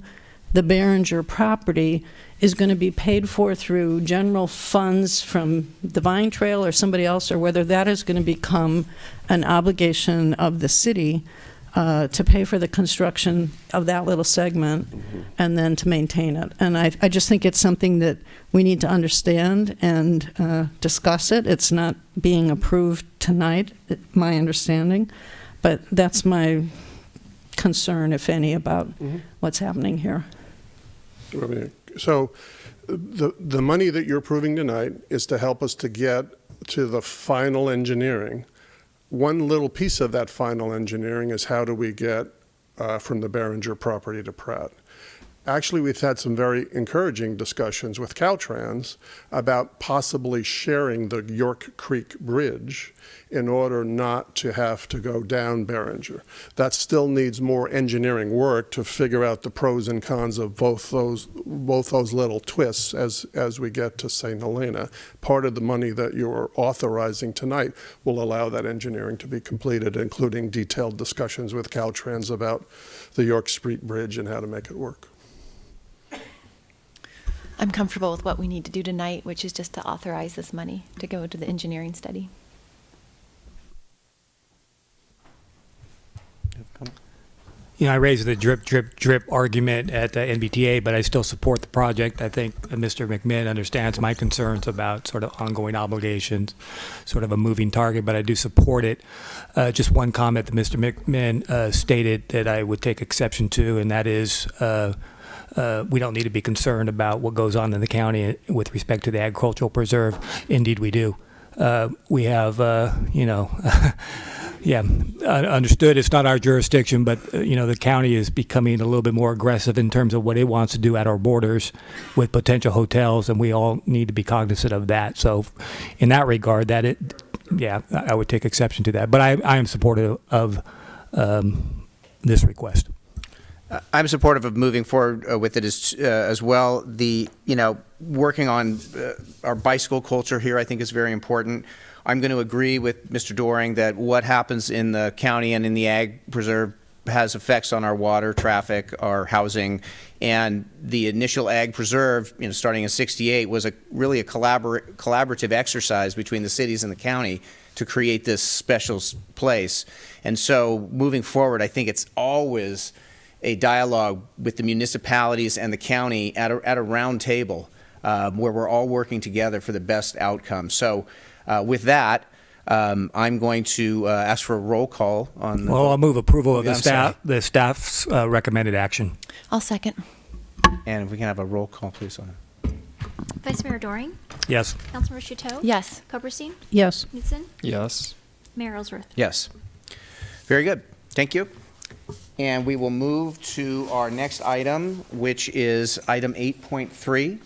the Behringer property is going to be paid for through general funds from the Vine Trail or somebody else, or whether that is going to become an obligation of the city to pay for the construction of that little segment and then to maintain it. And I just think it's something that we need to understand and discuss it. It's not being approved tonight, my understanding, but that's my concern, if any, about what's happening here. So the money that you're approving tonight is to help us to get to the final engineering. One little piece of that final engineering is how do we get from the Behringer property to Pratt. Actually, we've had some very encouraging discussions with Caltrans about possibly sharing the York Creek Bridge in order not to have to go down Behringer. That still needs more engineering work to figure out the pros and cons of both those little twists as we get to St. Helena. Part of the money that you're authorizing tonight will allow that engineering to be completed, including detailed discussions with Caltrans about the York Street Bridge and how to make it work. I'm comfortable with what we need to do tonight, which is just to authorize this money to go to the engineering study. You know, I raised the drip, drip, drip argument at the NBTA, but I still support the project. I think Mr. McMinn understands my concerns about sort of ongoing obligations, sort of a moving target, but I do support it. Just one comment that Mr. McMinn stated that I would take exception to, and that is we don't need to be concerned about what goes on in the county with respect to the agricultural preserve. Indeed, we do. We have, yeah, understood it's not our jurisdiction, but, the county is becoming a little bit more aggressive in terms of what it wants to do at our borders with potential hotels, and we all need to be cognizant of that. So in that regard, I would take exception to that. But I am supportive of this request. I'm supportive of moving forward with it as well. Working on our bicycle culture here, I think, is very important. I'm going to agree with Mr. Doring that what happens in the county and in the ag preserve has effects on our water, traffic, our housing, and the initial ag preserve, starting in '68, was really a collaborative exercise between the cities and the county to create this special place. And so, moving forward, I think it's always a dialogue with the municipalities and the county at a round table where we're all working together for the best outcome. So with that, I'm going to ask for a roll call on the Well, I'll move approval of the staff's recommended action. I'll second. And if we can have a roll call, please, on it. Vice Mayor Doring? Yes. Councilmember Chateau? Yes. Coberstein? Yes. Knudsen? Yes. Mayor Ellsworth? Yes. Very good. Thank you. And we will move to our next item, which is item 8.3.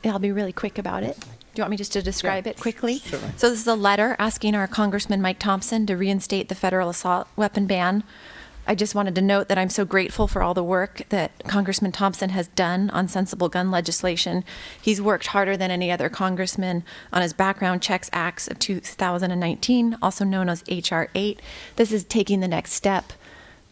I'll be really quick about it. Do you want me just to describe it quickly? Certainly. So this is a letter asking our Congressman Mike Thompson to reinstate the federal assault weapon ban. I just wanted to note that I'm so grateful for all the work that Congressman Thompson has done on sensible gun legislation. He's worked harder than any other congressman on his Background Checks Acts of 2019, also known as H.R. 8. This is taking the next step.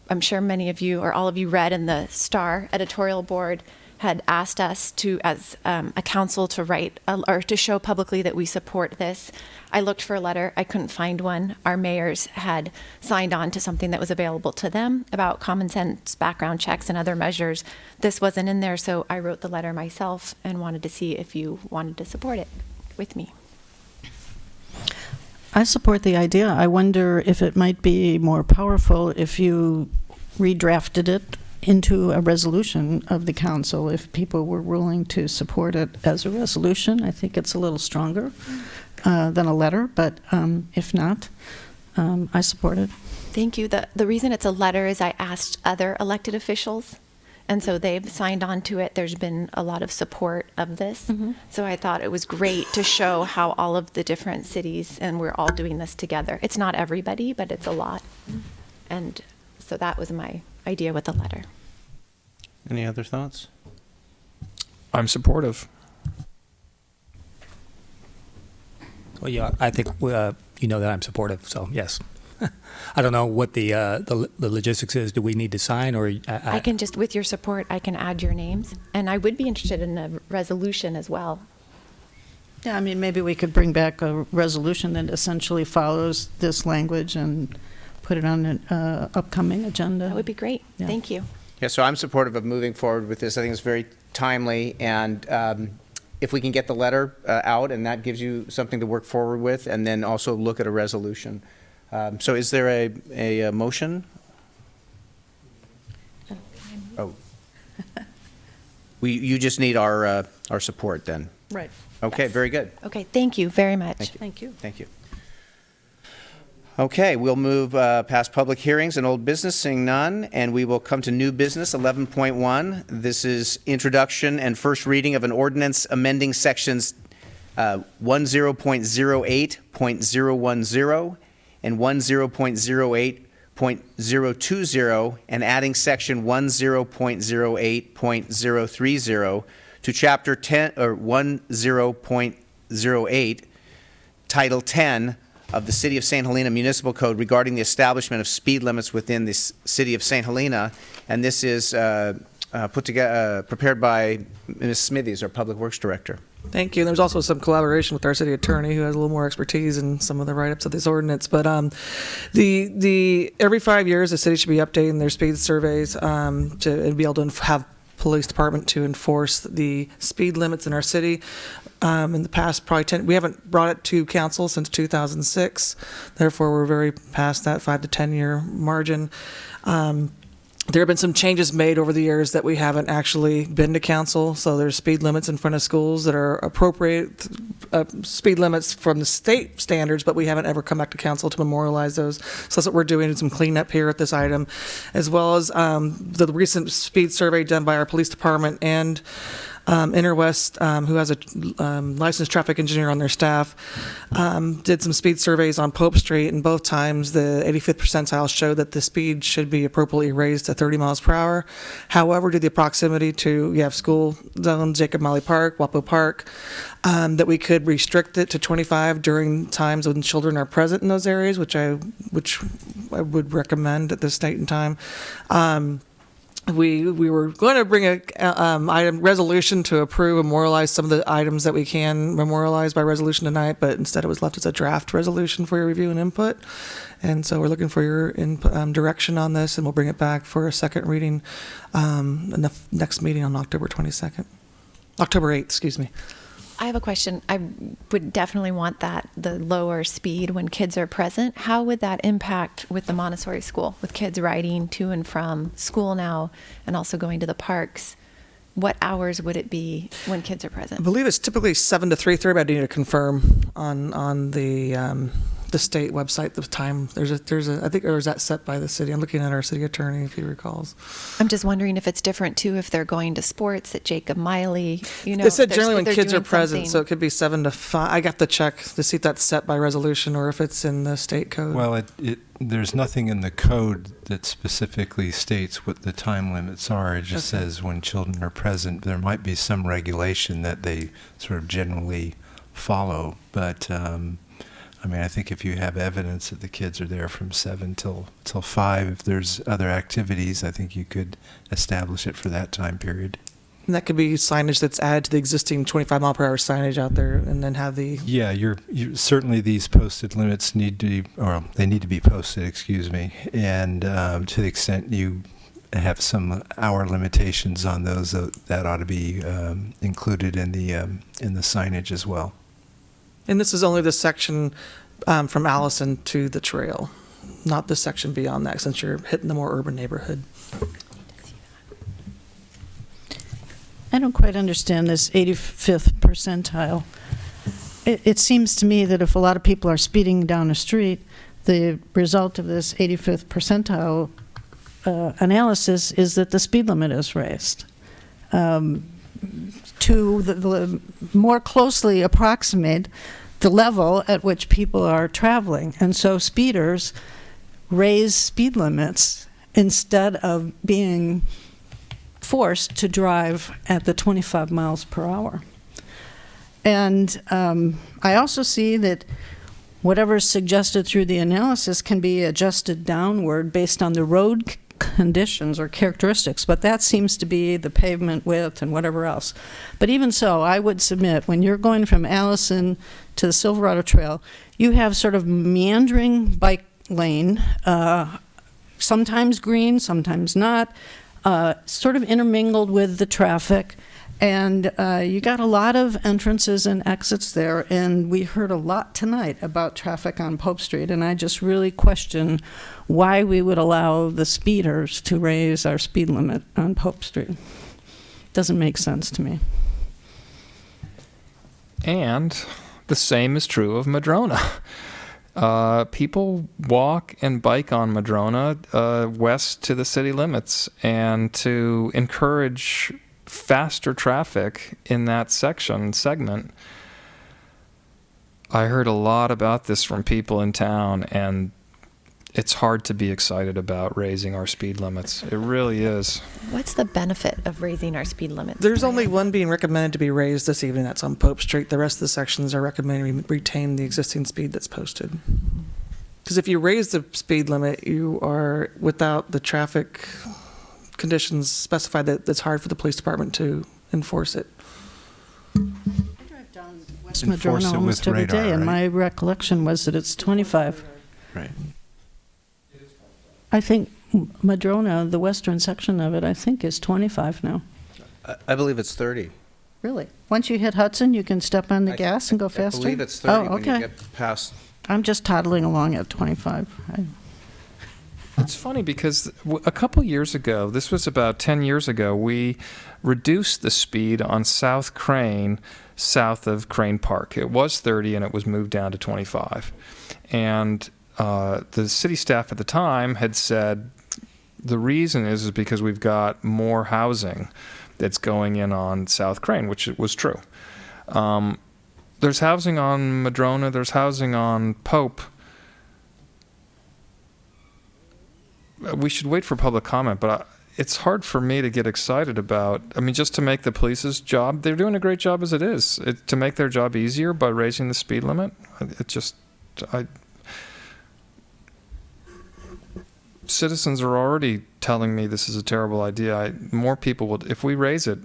I'm sure many of you or all of you read in the Star editorial board had asked us to, as a council, to write or to show publicly that we support this. I looked for a letter. I couldn't find one. Our mayors had signed on to something that was available to them about common sense background checks and other measures. This wasn't in there, so I wrote the letter myself and wanted to see if you wanted to support it with me. I support the idea. I wonder if it might be more powerful if you redrafted it into a resolution of the council. If people were willing to support it as a resolution, I think it's a little stronger than a letter, but if not, I support it. Thank you. The reason it's a letter is I asked other elected officials, And so they've signed on to it. There's been a lot of support of this. So I thought it was great to show how all of the different cities, and we're all doing this together. It's not everybody, but it's a lot. And so that was my idea with the letter. Any other thoughts? I'm supportive. Well, yeah, I think you know that I'm supportive, so yes. I don't know what the logistics is. Do we need to sign, or I can just, with your support, I can add your names. And I would be interested in a resolution as well. Yeah, I mean, maybe we could bring back a resolution that essentially follows this language and put it on an upcoming agenda. That would be great. Yeah. Thank you. Yeah, so I'm supportive of moving forward with this. I think it's very timely, and if we can get the letter out, and that gives you something to work forward with, and then also look at a resolution. So is there a motion? Oh. You just need our support then. Right. Okay, Yes. very good. Okay, thank you very much. Thank you. Thank you. Thank you. Okay, we'll move past public hearings and old business, seeing none, and we will come to new business, 11.1. This is introduction and first reading of an ordinance amending sections 10.08.010 and 10.08.020 and adding section 10.08.030 to chapter 10 or 10.08 title 10 of the City of St. Helena Municipal Code regarding the establishment of speed limits within the City of St. Helena, and this is prepared by Ms. Smithies, our Public Works Director. Thank you. There's also some collaboration with our city attorney, who has a little more expertise in some of the write-ups of this ordinance. But the every 5 years, the city should be updating their speed surveys and be able to have police department to enforce the speed limits in our city. In the past, we haven't brought it to council since 2006. Therefore, we're very past that 5 to 10 year margin. There have been some changes made over the years that we haven't actually been to council. So there's speed limits in front of schools that are appropriate speed limits from the state standards, but we haven't ever come back to council to memorialize those. So that's what we're doing, some cleanup here at this item, as well as the recent speed survey done by our police department and Interwest, who has a licensed traffic engineer on their staff, did some speed surveys on Pope Street, and both times the 85th percentile showed that the speed should be appropriately raised to 30 miles per hour. However, due to the proximity to, you have school zones, Jacob Miley Park, Wapo Park, that we could restrict it to 25 during times when children are present in those areas, which I would recommend at this date and time. We were going to bring a resolution to approve and memorialize some of the items that we can memorialize by resolution tonight, but instead it was left as a draft resolution for your review and input. And so we're looking for your direction on this, and we'll bring it back for a second reading in the next meeting on October 8th, excuse me. I have a question. I would definitely want the lower speed when kids are present. How would that impact with the Montessori school, with kids riding to and from school now and also going to the parks? What hours would it be when kids are present? I believe it's typically 7 to 3:30, but I need to confirm on the state website the time. There's I think, or is that set by the city? I'm looking at our city attorney if he recalls. I'm just wondering if it's different too, if they're going to sports at Jacob Miley. It said generally when kids are present, something. so it could be 7 to 5. I got to check to see if that's set by resolution or if it's in the state code. Well, there's nothing in the code that specifically states what the time limits are. It just says when children are present. There might be some regulation that they sort of generally follow, but I mean, I think if you have evidence that the kids are there from 7 till 5, if there's other activities, I think you could establish it for that time period. And that could be signage that's added to the existing 25 mile per hour signage out there, and then have the... Yeah, you're certainly these posted limits need to be posted, excuse me, and to the extent you have some hour limitations on those, that ought to be included in the signage as well. And this is only the section from Allison to the trail, not the section beyond that, since you're hitting the more urban neighborhood. I don't quite understand this 85th percentile. It seems to me that if a lot of people are speeding down the street, the result of this 85th percentile analysis is that the speed limit is raised to the more closely approximate the level at which people are traveling. And so speeders raise speed limits instead of being forced to drive at the 25 miles per hour. And I also see that whatever is suggested through the analysis can be adjusted downward based on the road conditions or characteristics, but that seems to be the pavement width and whatever else. But even so, I would submit when you're going from Allison to the Silverado Trail, you have sort of meandering bike lane, sometimes green, sometimes not, sort of intermingled with the traffic. And you got a lot of entrances and exits there, and we heard a lot tonight about traffic on Pope Street, and I just really question why we would allow the speeders to raise our speed limit on Pope Street. Doesn't make sense to me. And the same is true of Madrona. People walk and bike on Madrona west to the city limits, and to encourage faster traffic in that segment. I heard a lot about this from people in town, and it's hard to be excited about raising our speed limits. It really is. What's the benefit of raising our speed limits? There's only one being recommended to be raised this evening. That's on Pope Street. The rest of the sections are recommending we retain the existing speed that's posted. Because if you raise the speed limit, you are without the traffic conditions specified that it's hard for the police department to enforce it. I drive down West Enforce Madrona it almost with every radar, day, and right? my recollection was that it's 25. Right. I think Madrona, the western section of it, I think is 25 now. I believe it's 30. Really? Once you hit Hudson, you can step on the gas and go faster? I believe it's 30 Oh, when you okay. get past. I'm just toddling along at 25. It's funny because a couple years ago, this was about 10 years ago, we reduced the speed on South Crane, south of Crane Park. It was 30 and it was moved down to 25. And the city staff at the time had said the reason is because we've got more housing that's going in on South Crane, which was true. There's housing on Madrona, there's housing on Pope. We should wait for public comment, but it's hard for me to get excited about, I mean, just to make the police's job, they're doing a great job as it is. To make their job easier by raising the speed limit, citizens are already telling me this is a terrible idea. More people will, if we raise it,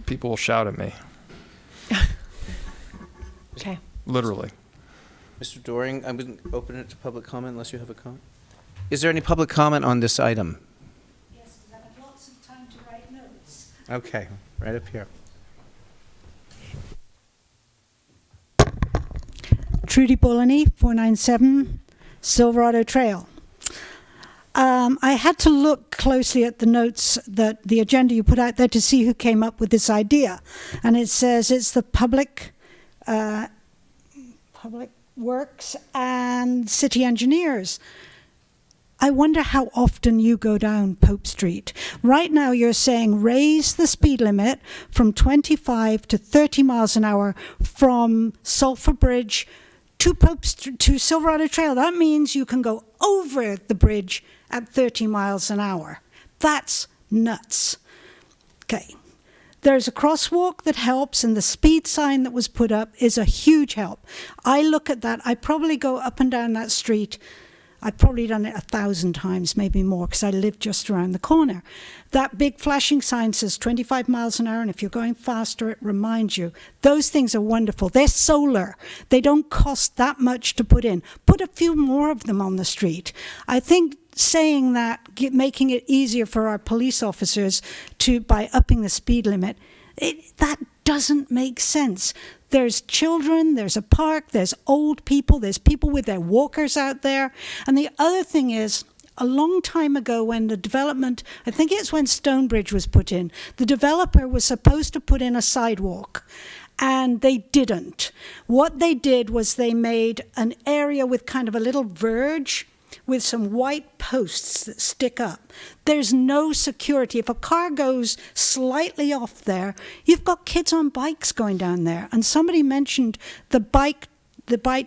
people will shout at me. Okay. Literally. Mr. Doring, I'm going to open it to public comment unless you have a comment. Is there any public comment on this item? Yes, because I have lots of time to write notes. Okay, right up here. Trudy Bullany, 497 Silverado Trail. I had to look closely at the notes, that the agenda you put out there, to see who came up with this idea. And it says it's the Public Works and City Engineers. I wonder how often you go down Pope Street. Right now you're saying raise the speed limit from 25 to 30 miles an hour from Sulphur Bridge to Silverado Trail. That means you can go over the bridge at 30 miles an hour. That's nuts. Okay. There's a crosswalk that helps, and the speed sign that was put up is a huge help. I look at that. I probably go up and down that street. I've probably done it 1,000 times, maybe more, because I live just around the corner. That big flashing sign says 25 miles an hour, and if you're going faster, it reminds you. Those things are wonderful. They're solar. They don't cost that much to put in. Put a few more of them on the street. I think saying that, making it easier for our police officers by upping the speed limit, that doesn't make sense. There's children, there's a park, there's old people, there's people with their walkers out there. And the other thing is, a long time ago when the development, I think it's when Stonebridge was put in, the developer was supposed to put in a sidewalk, and they didn't. What they did was they made an area with kind of a little verge, with some white posts that stick up. There's no security. If a car goes slightly off there, you've got kids on bikes going down there. And somebody mentioned the bike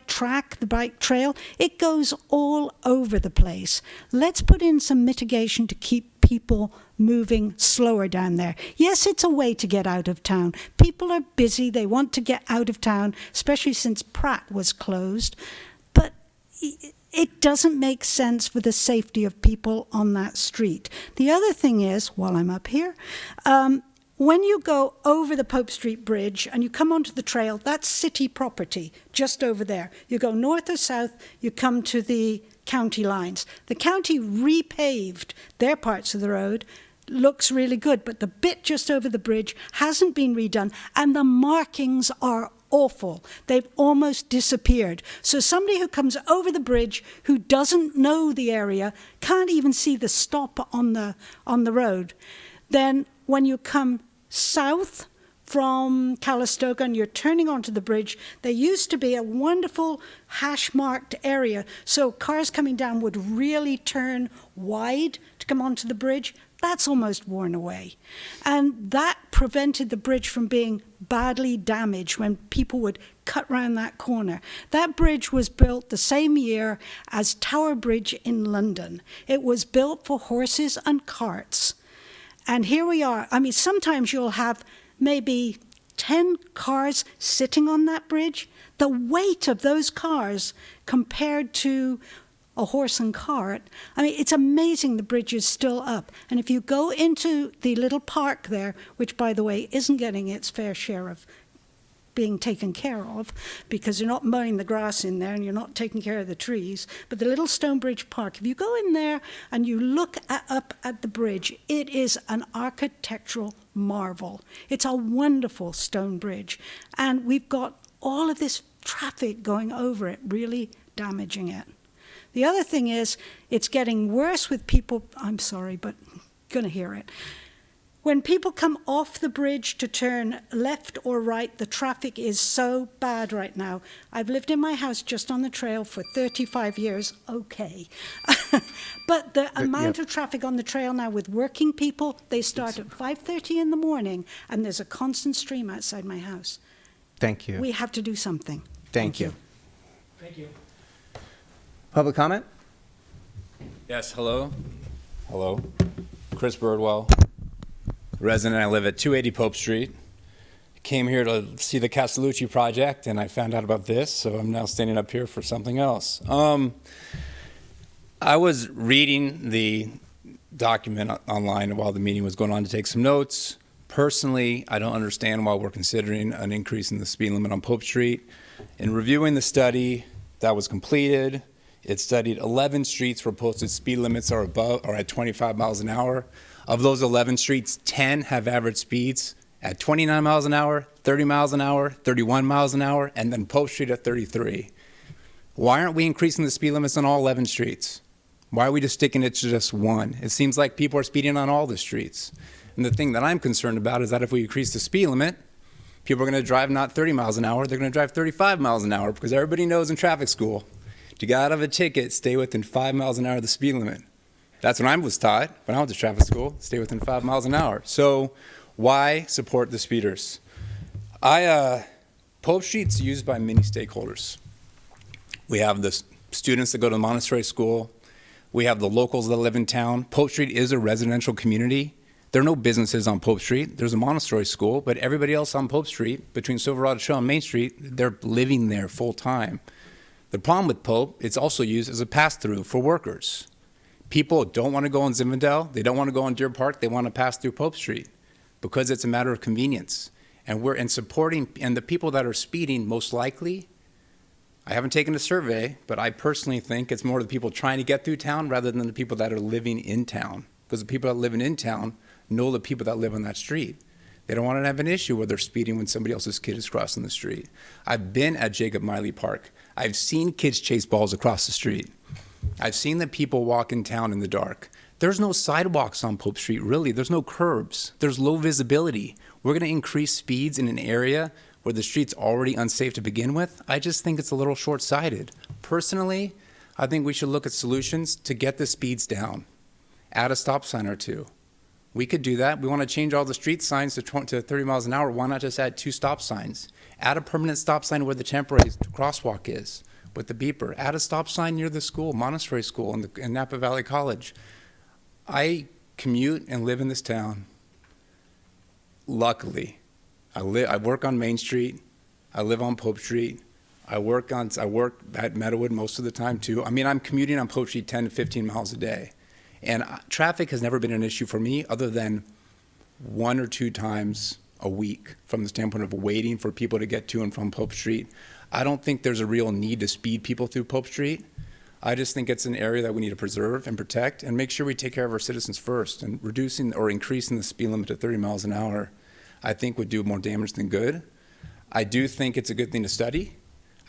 track, the bike trail. It goes all over the place. Let's put in some mitigation to keep people moving slower down there. Yes, it's a way to get out of town. People are busy. They want to get out of town, especially since Pratt was closed. But it doesn't make sense for the safety of people on that street. The other thing is, while I'm up here, when you go over the Pope Street Bridge and you come onto the trail, that's city property, just over there. You go north or south, you come to the county lines. The county repaved their parts of the road, looks really good, but the bit just over the bridge hasn't been redone, and the markings are awful. They've almost disappeared. So somebody who comes over the bridge, who doesn't know the area, can't even see the stop on the road. Then when you come south from Calistoga and you're turning onto the bridge, there used to be a wonderful hash-marked area, so cars coming down would really turn wide to come onto the bridge. That's almost worn away. And that prevented the bridge from being badly damaged when people would cut round that corner. That bridge was built the same year as Tower Bridge in London. It was built for horses and carts. And here we are. I mean, sometimes you'll have maybe 10 cars sitting on that bridge. The weight of those cars compared to a horse and cart, I mean, it's amazing the bridge is still up. And if you go into the little park there, which, by the way, isn't getting its fair share of being taken care of, because you're not mowing the grass in there and you're not taking care of the trees, but the little Stonebridge Park, if you go in there and you look up at the bridge, it is an architectural marvel. It's a wonderful stone bridge. And we've got all of this traffic going over it, really damaging it. The other thing is, it's getting worse with people, I'm sorry, but I'm going to hear it. When people come off the bridge to turn left or right, the traffic is so bad right now. I've lived in my house just on the trail for 35 years, okay. But the amount of traffic on the trail now with working people, they start at 5:30 in the morning, and there's a constant stream outside my house. Thank you. We have to do something. Thank you. Thank you. Public comment? Yes, hello. Hello. Chris Birdwell, resident. I live at 280 Pope Street. Came here to see the Castellucci project, and I found out about this, so I'm now standing up here for something else. I was reading the document online while the meeting was going on to take some notes. Personally, I don't understand why we're considering an increase in the speed limit on Pope Street. In reviewing the study that was completed, it studied 11 streets where posted speed limits are above or at 25 miles an hour. Of those 11 streets, 10 have average speeds at 29 miles an hour, 30 miles an hour, 31 miles an hour, and then Pope Street at 33. Why aren't we increasing the speed limits on all 11 streets? Why are we just sticking it to just one? It seems like people are speeding on all the streets. And the thing that I'm concerned about is that if we increase the speed limit, people are going to drive not 30 miles an hour, they're going to drive 35 miles an hour, because everybody knows in traffic school, to get out of a ticket, stay within 5 miles an hour of the speed limit. That's what I was taught when I went to traffic school, stay within 5 miles an hour. So why support the speeders? Pope Street's used by many stakeholders. We have the students that go to Montessori school. We have the locals that live in town. Pope Street is a residential community. There are no businesses on Pope Street. There's a Montessori school, but everybody else on Pope Street, between Silverado Trail and Main Street, they're living there full time. The problem with Pope, it's also used as a pass-through for workers. People don't want to go on Zinfandel. They don't want to go on Deer Park. They want to pass through Pope Street because it's a matter of convenience. And we're in supporting, and the people that are speeding most likely, I haven't taken a survey, but I personally think it's more the people trying to get through town rather than the people that are living in town. Because the people that live in town know the people that live on that street. They don't want to have an issue where they're speeding when somebody else's kid is crossing the street. I've been at Jacob Miley Park. I've seen kids chase balls across the street. I've seen the people walk in town in the dark. There's no sidewalks on Pope Street, really. There's no curbs. There's low visibility. We're going to increase speeds in an area where the street's already unsafe to begin with. I just think it's a little short-sighted. Personally, I think we should look at solutions to get the speeds down. Add a stop sign or two. We could do that. We want to change all the street signs to 30 miles an hour. Why not just add 2 stop signs? Add a permanent stop sign where the temporary crosswalk is with the beeper. Add a stop sign near the school, Montessori School, in Napa Valley College. I commute and live in this town. Luckily, I work on Main Street. I live on Pope Street. I work at Meadowood most of the time too. I mean, I'm commuting on Pope Street 10 to 15 miles a day. And traffic has never been an issue for me other than 1 or 2 times a week from the standpoint of waiting for people to get to and from Pope Street. I don't think there's a real need to speed people through Pope Street. I just think it's an area that we need to preserve and protect and make sure we take care of our citizens first. And reducing or increasing the speed limit to 30 miles an hour, I think would do more damage than good. I do think it's a good thing to study.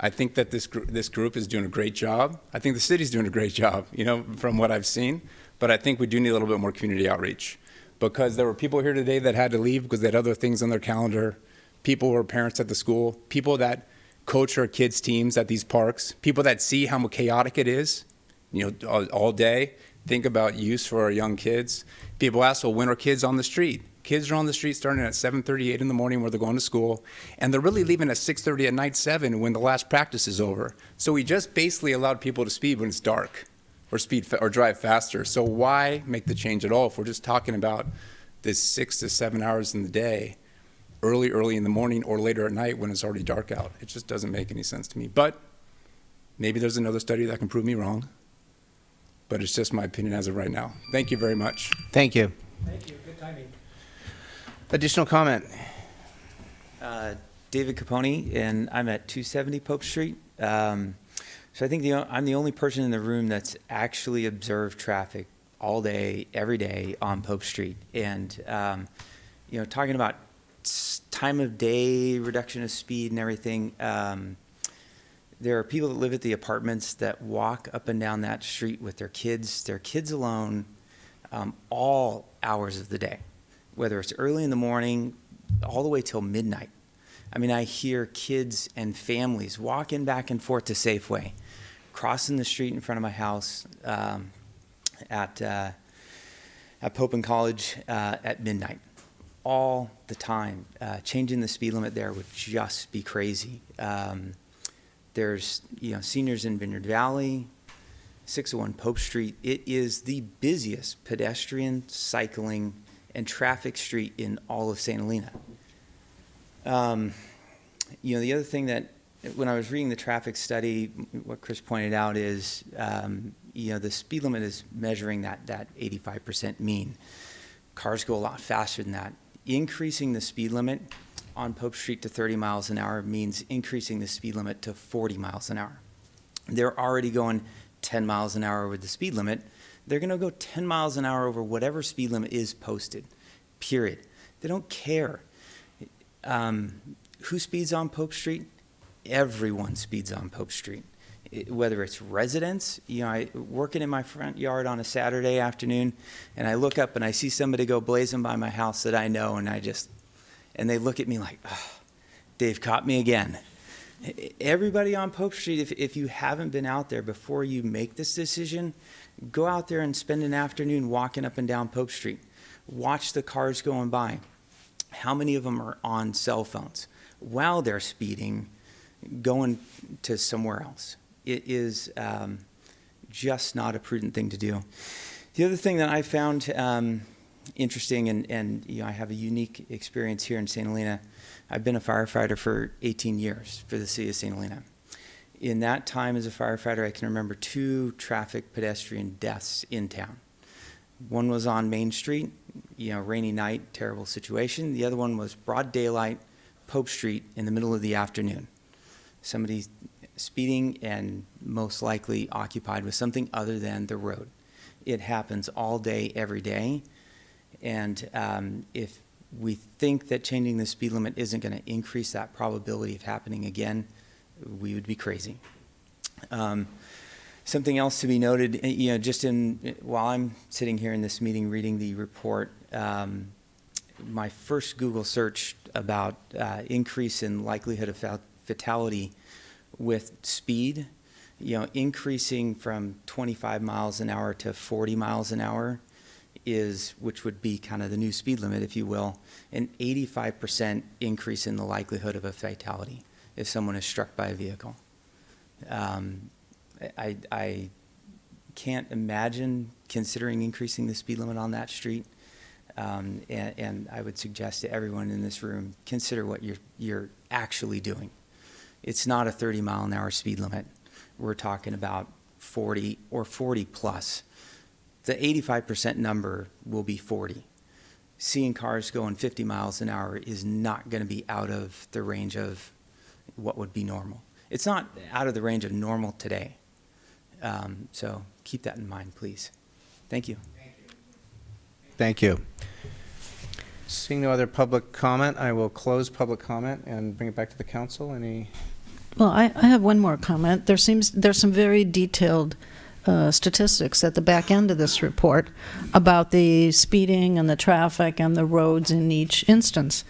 I think that this group is doing a great job. I think the city's doing a great job, from what I've seen. But I think we do need a little bit more community outreach, because there were people here today that had to leave because they had other things on their calendar. People who are parents at the school, people that coach our kids' teams at these parks, people that see how chaotic it is, all day. Think about use for our young kids. People ask, well, when are kids on the street? Kids are on the street starting at 7:30, 8 in the morning where they're going to school, and they're really leaving at 6:30 at night, 7 when the last practice is over. So we just basically allowed people to speed when it's dark or drive faster. So why make the change at all if we're just talking about this 6 to 7 hours in the day, early in the morning or later at night when it's already dark out? It just doesn't make any sense to me. But maybe there's another study that can prove me wrong. But it's just my opinion as of right now. Thank you very much. Thank you. Thank you. Good timing. Additional comment? David Capone, and I'm at 270 Pope Street. So I think I'm the only person in the room that's actually observed traffic all day, every day on Pope Street. And, talking about time of day, reduction of speed and everything, there are people that live at the apartments that walk up and down that street with their kids alone, all hours of the day, whether it's early in the morning, all the way till midnight. I mean, I hear kids and families walking back and forth to Safeway, crossing the street in front of my house at Pope and College at midnight, all the time. Changing the speed limit there would just be crazy. There's seniors in Vineyard Valley, 601 Pope Street. It is the busiest pedestrian, cycling, and traffic street in all of St. Helena. The other thing that, when I was reading the traffic study, what Chris pointed out is, the speed limit is measuring that 85% mean. Cars go a lot faster than that. Increasing the speed limit on Pope Street to 30 miles an hour means increasing the speed limit to 40 miles an hour. They're already going 10 miles an hour over the speed limit. They're going to go 10 miles an hour over whatever speed limit is posted, period. They don't care. Who speeds on Pope Street? Everyone speeds on Pope Street. Whether it's residents, I working in my front yard on a Saturday afternoon, and I look up and I see somebody go blazing by my house that I know, and they look at me like, oh, Dave caught me again. Everybody on Pope Street, if you haven't been out there before you make this decision, go out there and spend an afternoon walking up and down Pope Street. Watch the cars going by. How many of them are on cell phones while they're speeding, going to somewhere else? It is just not a prudent thing to do. The other thing that I found interesting, and I have a unique experience here in St. Helena. I've been a firefighter for 18 years for the city of St. Helena. In that time as a firefighter, I can remember 2 traffic pedestrian deaths in town. One was on Main Street, rainy night, terrible situation. The other one was broad daylight, Pope Street in the middle of the afternoon. Somebody speeding and most likely occupied with something other than the road. It happens all day, every day. And if we think that changing the speed limit isn't going to increase that probability of happening again, we would be crazy. Something else to be noted, while I'm sitting here in this meeting reading the report, my first Google search about increase in likelihood of fatality with speed increasing from 25 miles an hour to 40 miles an hour which would be kind of the new speed limit, if you will, an 85% increase in the likelihood of a fatality if someone is struck by a vehicle. I can't imagine considering increasing the speed limit on that street. And I would suggest to everyone in this room, consider what you're actually doing. It's not a 30-mile-an-hour speed limit. We're talking about 40 or 40 plus. The 85% number will be 40. Seeing cars going 50 miles an hour is not going to be out of the range of what would be normal. It's not out of the range of normal today. So keep that in mind, please. Thank you. Thank you. Seeing no other public comment, I will close public comment and bring it back to the council. Well, I have one more comment. There's some very detailed statistics at the back end of this report about the speeding and the traffic and the roads in each instance.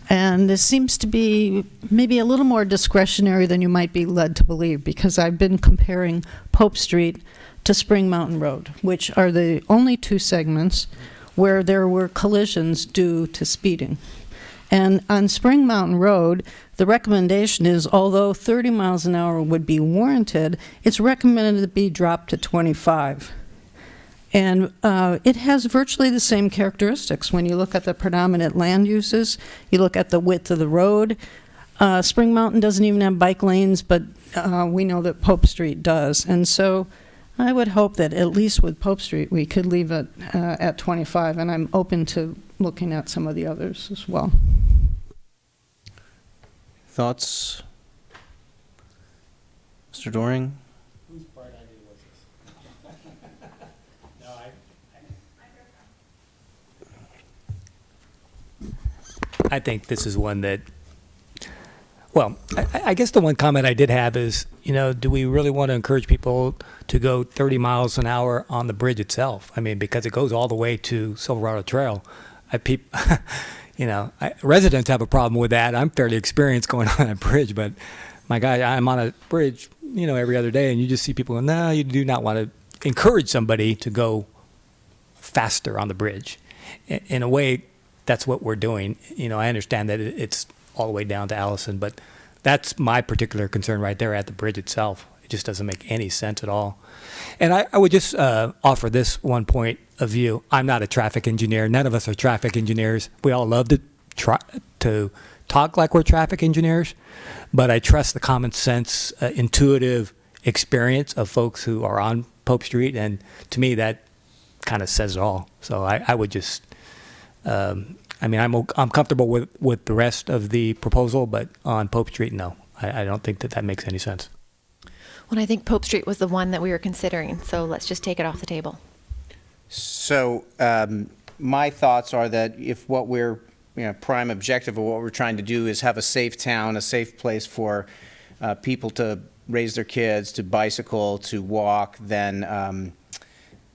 And this seems to be maybe a little more discretionary than you might be led to believe, because I've been comparing Pope Street to Spring Mountain Road, which are the only two segments where there were collisions due to speeding. And on Spring Mountain Road, the recommendation is, although 30 miles an hour would be warranted, it's recommended to be dropped to 25. And it has virtually the same characteristics. When you look at the predominant land uses, you look at the width of the road. Spring Mountain doesn't even have bike lanes, but we know that Pope Street does. And so I would hope that at least with Pope Street, we could leave it at 25, and I'm open to looking at some of the others as well. Thoughts? Mr. Doring? Whose bright idea was this? No, I think this is one that, well, I guess the one comment I did have is, do we really want to encourage people to go 30 miles an hour on the bridge itself? I mean, because it goes all the way to Silverado Trail. Residents have a problem with that. I'm fairly experienced going on a bridge, but my God, I'm on a bridge, every other day, and you just see people go, no, you do not want to encourage somebody to go faster on the bridge. In a way, that's what we're doing. I understand that it's all the way down to Allison, but that's my particular concern right there at the bridge itself. It just doesn't make any sense at all. And I would just offer this one point of view. I'm not a traffic engineer. None of us are traffic engineers. We all love to talk like we're traffic engineers, but I trust the common sense, intuitive experience of folks who are on Pope Street, and to me that kind of says it all. So I would just, I'm comfortable with the rest of the proposal, but on Pope Street, no. I don't think that makes any sense. Well, I think Pope Street was the one that we were considering, so let's just take it off the table. So my thoughts are that if what we're, prime objective of what we're trying to do is have a safe town, a safe place for people to raise their kids, to bicycle, to walk, then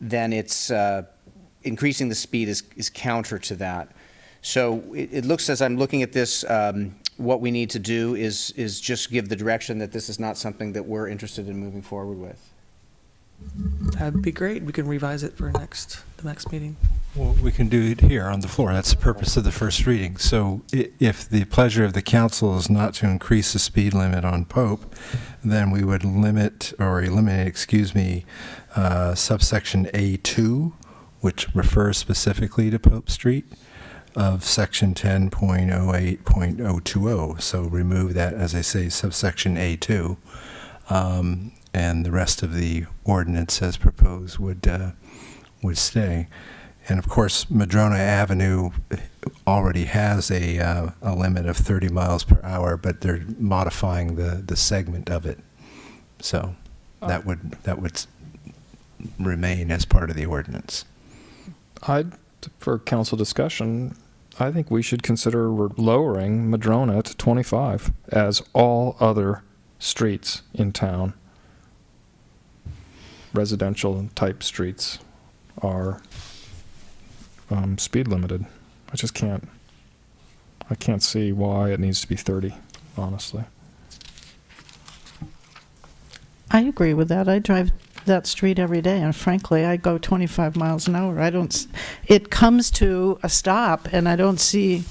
it's increasing the speed is counter to that. So it looks, as I'm looking at this, what we need to do is just give the direction that this is not something that we're interested in moving forward with. That'd be great. We can revise it for the next meeting. Well, we can do it here on the floor. That's the purpose of the first reading. So if the pleasure of the council is not to increase the speed limit on Pope, then we would eliminate, subsection A2, which refers specifically to Pope Street, of section 10.08.020. So remove that, as I say, subsection A2. And the rest of the ordinance as proposed would stay. And of course, Madrona Avenue already has a limit of 30 miles per hour, but they're modifying the segment of it. So that would remain as part of the ordinance. For council discussion, I think we should consider lowering Madrona to 25, as all other streets in town, residential type streets, are speed limited. I can't see why it needs to be 30, honestly. I agree with that. I drive that street every day, and frankly, I go 25 miles an hour. It comes to a stop, and I don't see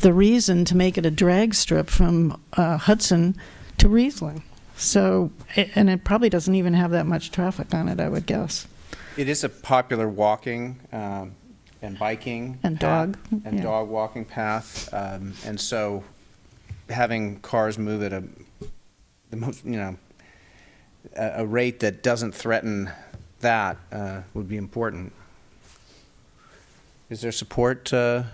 the reason to make it a drag strip from Hudson to Riesling. So, and it probably doesn't even have that much traffic on it, I would guess. It is a popular walking and biking And path, dog, and yeah. dog walking path, and so having cars move at a rate that doesn't threaten that would be important. Is there support from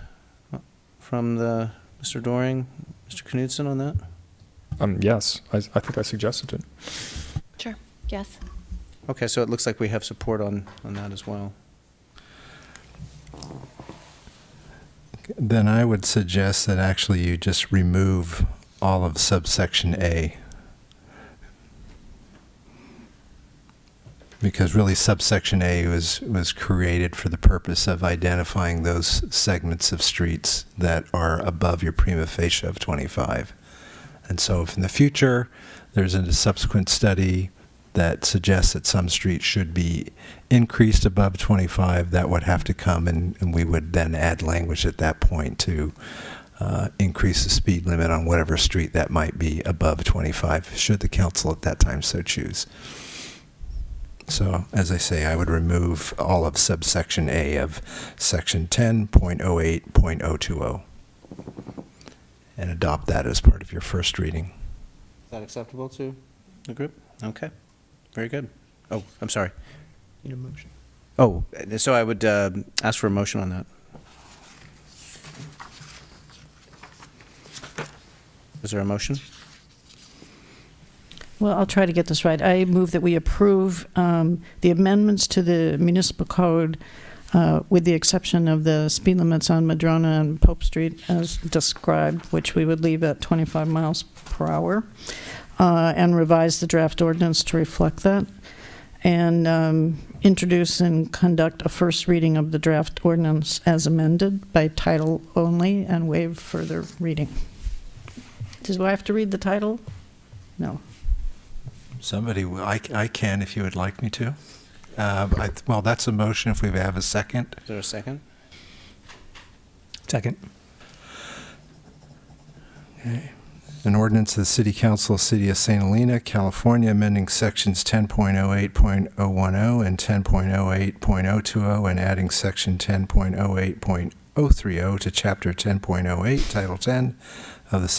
Mr. Doring, Mr. Knudsen on that? Yes, I think I suggested it. Sure. Yes. Okay, so it looks like we have support on that as well. Then I would suggest that actually you just remove all of subsection A. Because really subsection A was created for the purpose of identifying those segments of streets that are above your prima facie of 25. And so if in the future there's a subsequent study that suggests that some streets should be increased above 25, that would have to come, and we would then add language at that point to increase the speed limit on whatever street that might be above 25, should the council at that time so choose. So, as I say, I would remove all of subsection A of section 10.08.020 and adopt that as part of your first reading. Is that acceptable to the group? Okay, very good. Oh, I'm sorry. Need a motion. Oh, so I would ask for a motion on that. Is there a motion? Well, I'll try to get this right. I move that we approve the amendments to the municipal code with the exception of the speed limits on Madrona and Pope Street as described, which we would leave at 25 miles per hour, and revise the draft ordinance to reflect that, and introduce and conduct a first reading of the draft ordinance as amended by title only and waive further reading. Do I have to read the title? No. Somebody, I can if you would like me to. Well, that's a motion if we have a second. Is there a second? Second. Okay. An ordinance of the City Council, City of St. Helena, California, amending sections 10.08.010 and 10.08.020 and adding section 10.08.030 to Chapter 10.08, Title 10 of the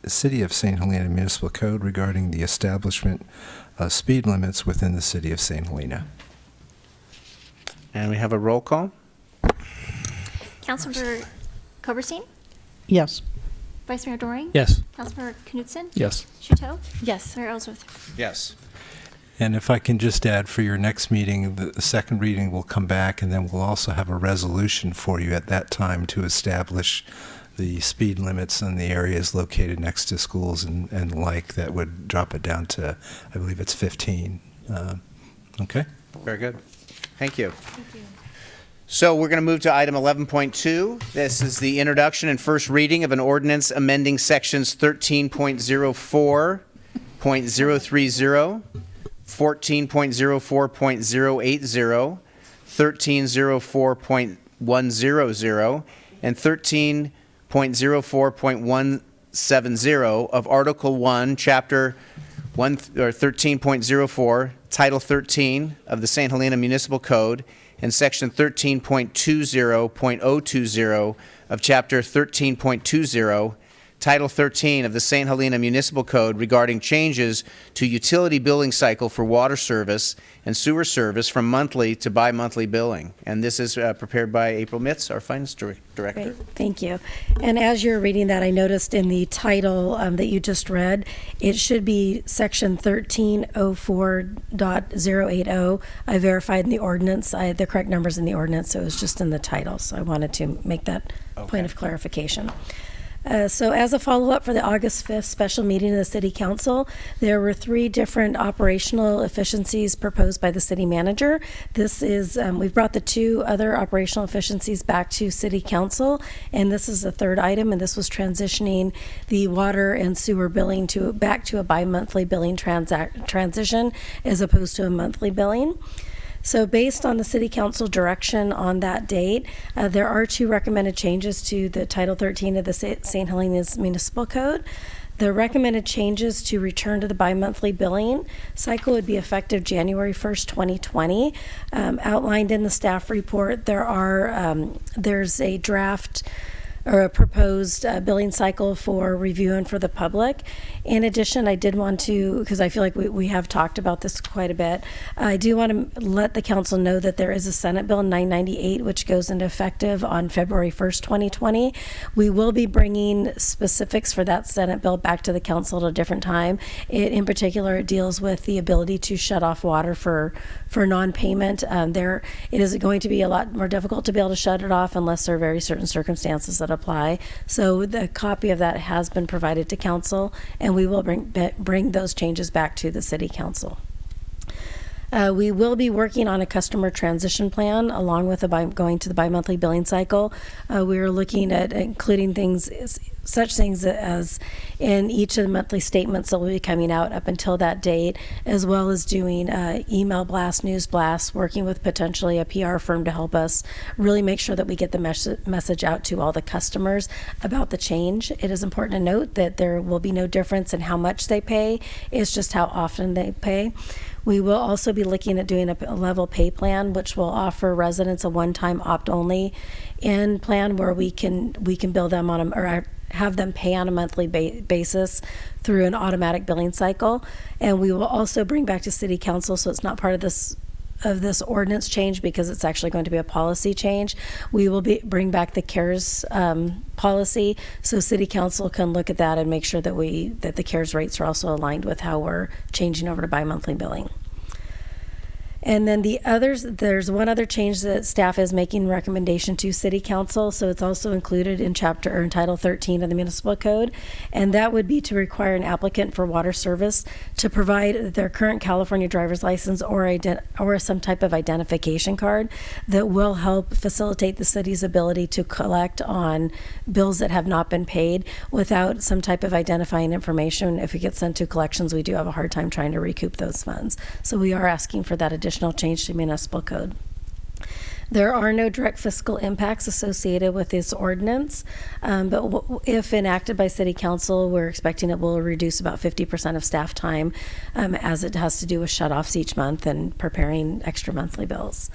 City of St. Helena Municipal Code regarding the establishment of speed limits within the City of St. Helena. And we have a roll call. Councilmember Koberstein? Yes. Vice Mayor Doring? Yes. Councilmember Knudsen? Yes. Shuto? Yes. Mayor Ellsworth? Yes. And if I can just add, for your next meeting, the second reading will come back, and then we'll also have a resolution for you at that time to establish the speed limits in the areas located next to schools and like, that would drop it down to, I believe it's 15. Okay? Very good. Thank you. Thank you. So we're going to move to item 11.2. This is the introduction and first reading of an ordinance amending sections 13.04.030, 14.04.080, 13.04.100, and 13.04.170 of Article 1, Chapter 13.04, Title 13 of the St. Helena Municipal Code, and Section 13.20.020 of Chapter 13.20, Title 13 of the St. Helena Municipal Code regarding changes to utility billing cycle for water service and sewer service from monthly to bi-monthly billing. And this is prepared by April Mitz, our Finance Director. Great, thank you. And as you're reading that, I noticed in the title that you just read, it should be Section 1304.080. I verified in the ordinance, the correct numbers in the ordinance, so it was just in the title. So I wanted to make that point of clarification. So as a follow-up for the August 5th special meeting of the City Council, there were 3 different operational efficiencies proposed by the city manager. This is, we've brought the 2 other operational efficiencies back to City Council, and this is the 3rd item, and this was transitioning the water and sewer billing back to a bi-monthly billing transition as opposed to a monthly billing. So based on the City Council direction on that date, there are 2 recommended changes to the Title 13 of the St. Helena Municipal Code. The recommended changes to return to the bi-monthly billing cycle would be effective January 1st, 2020. Outlined in the staff report, there's a draft or a proposed billing cycle for review and for the public. In addition, I did want to, because I feel like we have talked about this quite a bit, I do want to let the council know that there is a Senate Bill 998, which goes into effective on February 1st, 2020. We will be bringing specifics for that Senate bill back to the council at a different time. In particular, it deals with the ability to shut off water for non-payment. It is going to be a lot more difficult to be able to shut it off unless there are very certain circumstances that apply. So the copy of that has been provided to council, and we will bring those changes back to the City Council. We will be working on a customer transition plan along with going to the bi-monthly billing cycle. We are looking at including such things as in each of the monthly statements that will be coming out up until that date, as well as doing email blasts, news blasts, working with potentially a PR firm to help us really make sure that we get the message out to all the customers about the change. It is important to note that there will be no difference in how much they pay, it's just how often they pay. We will also be looking at doing a level pay plan, which will offer residents a one-time opt-only in plan where we can bill them on or have them pay on a monthly basis through an automatic billing cycle. And we will also bring back to City Council, so it's not part of this ordinance change because it's actually going to be a policy change. We will bring back the CARES policy, so City Council can look at that and make sure that the CARES rates are also aligned with how we're changing over to bi-monthly billing. And then there's one other change that staff is making recommendation to City Council, so it's also included in in Title 13 of the Municipal Code, and that would be to require an applicant for water service to provide their current California driver's license or some type of identification card that will help facilitate the city's ability to collect on bills that have not been paid. Without some type of identifying information, if it gets sent to collections, we do have a hard time trying to recoup those funds. So we are asking for that additional change to municipal code. There are no direct fiscal impacts associated with this ordinance, but if enacted by City Council, we're expecting it will reduce about 50% of staff time as it has to do with shutoffs each month and preparing extra monthly bills.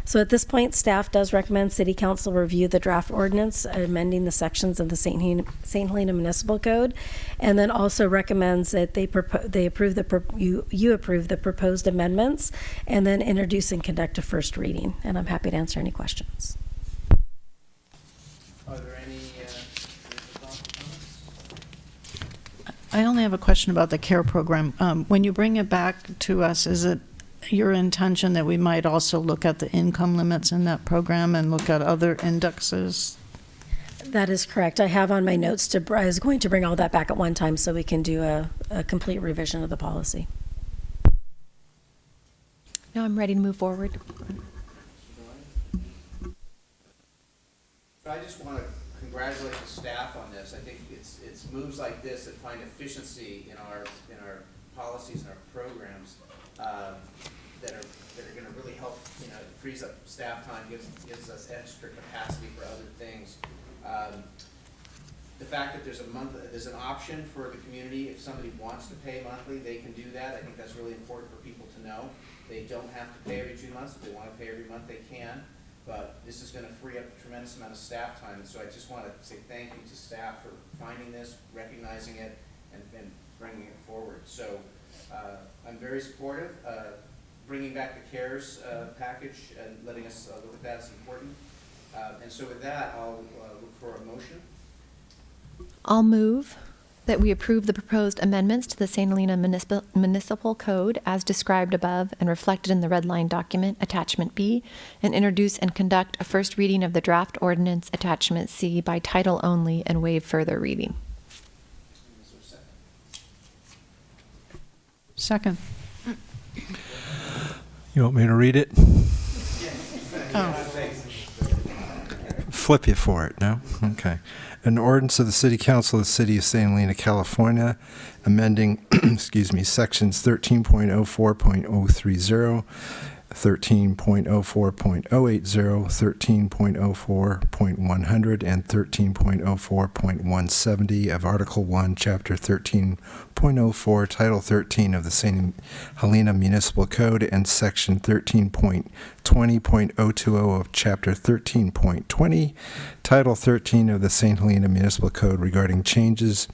So at this point, staff does recommend City Council review the draft ordinance, amending the sections of the St. Helena Municipal Code, and then also recommends that you approve the proposed amendments, and then introduce and conduct a first reading. And I'm happy to answer any questions. Are there any thoughts or comments? I only have a question about the CARE program. When you bring it back to us, is it your intention that we might also look at the income limits in that program and look at other indexes? That is correct. I have on my notes I was going to bring all that back at one time so we can do a complete revision of the policy. Now I'm ready to move forward. I just want to congratulate the staff on this. I think it's moves like this that find efficiency in our policies and our programs that are going to really help. You know, it frees up staff time, gives us extra capacity for other things. The fact that there's an option for the community, if somebody wants to pay monthly, they can do that. I think that's really important for people to know. They don't have to pay every 2 months. If they want to pay every month, they can. But this is going to free up a tremendous amount of staff time. And so I just want to say thank you to staff for finding this, recognizing it, and bringing it forward. So I'm very supportive. Bringing back the CARES package and letting us look at that is important. And so with that, I'll look for a motion. I'll move that we approve the proposed amendments to the St. Helena Municipal Code as described above and reflected in the red line document, Attachment B, and introduce and conduct a first reading of the draft ordinance, Attachment C, by title only and waive further reading. Second. You want me to read it? Oh. Flip you for it, no? Okay. An ordinance of the City Council of the City of St. Helena, California, amending, sections 13.04.030, 13.04.080, 13.04.100, and 13.04.170 of Article 1, Chapter 13.04, Title 13 of the St. Helena Municipal Code, and Section 13.20.020 of Chapter 13.20, Title 13 of the St. Helena Municipal Code regarding changes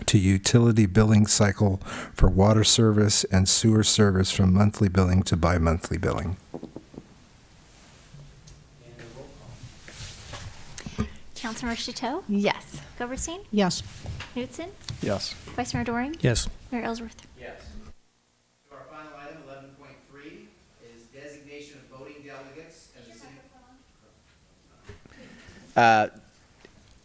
to utility billing cycle for water service and sewer service from monthly billing to bi-monthly billing. Councilmember Chateau? Yes. Goberstein? Yes. Knutson? Yes. Vice Mayor Doring? Yes. Mayor Ellsworth? Yes. So our final item, 11.3, is designation of voting delegates and the city.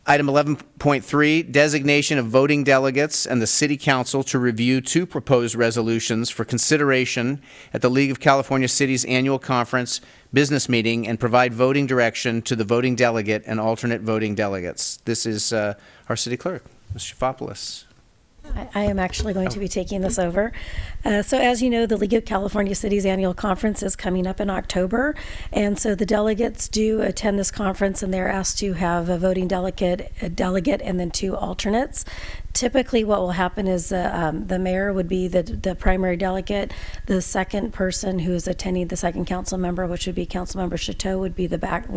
Item 11.3, designation of voting delegates and the City Council to review two proposed resolutions for consideration at the League of California Cities Annual Conference business meeting and provide voting direction to the voting delegate and alternate voting delegates. This is our City Clerk, Ms. Shafopoulos. I am actually going to be taking this over. So as you know, the League of California Cities Annual Conference is coming up in October. And so the delegates do attend this conference, and they're asked to have a voting delegate, and then two alternates. Typically what will happen is the mayor would be the primary delegate. The second person who is attending, the second council member, which would be Councilmember Chateau, would be the backup.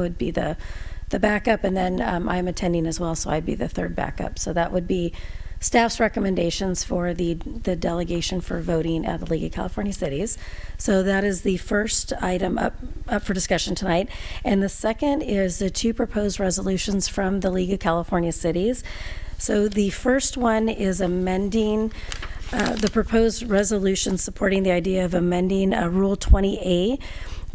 And then I'm attending as well, so I'd be the third backup. So that would be staff's recommendations for the delegation for voting at the League of California Cities. So that is the first item up for discussion tonight. And the second is the two proposed resolutions from the League of California Cities. So the first one is amending the proposed resolution supporting the idea of amending Rule 20A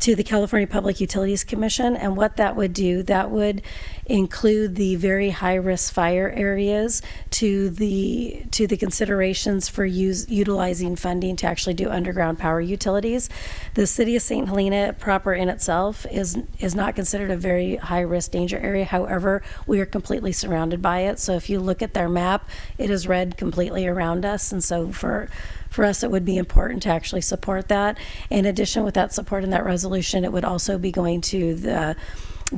to the California Public Utilities Commission. And what that would do, that would include the very high-risk fire areas to the considerations for utilizing funding to actually do underground power utilities. The city of St. Helena proper in itself is not considered a very high-risk danger area. However, we are completely surrounded by it. So if you look at their map, it is red completely around us. And so for us, it would be important to actually support that. In addition, with that support in that resolution, it would also be going to the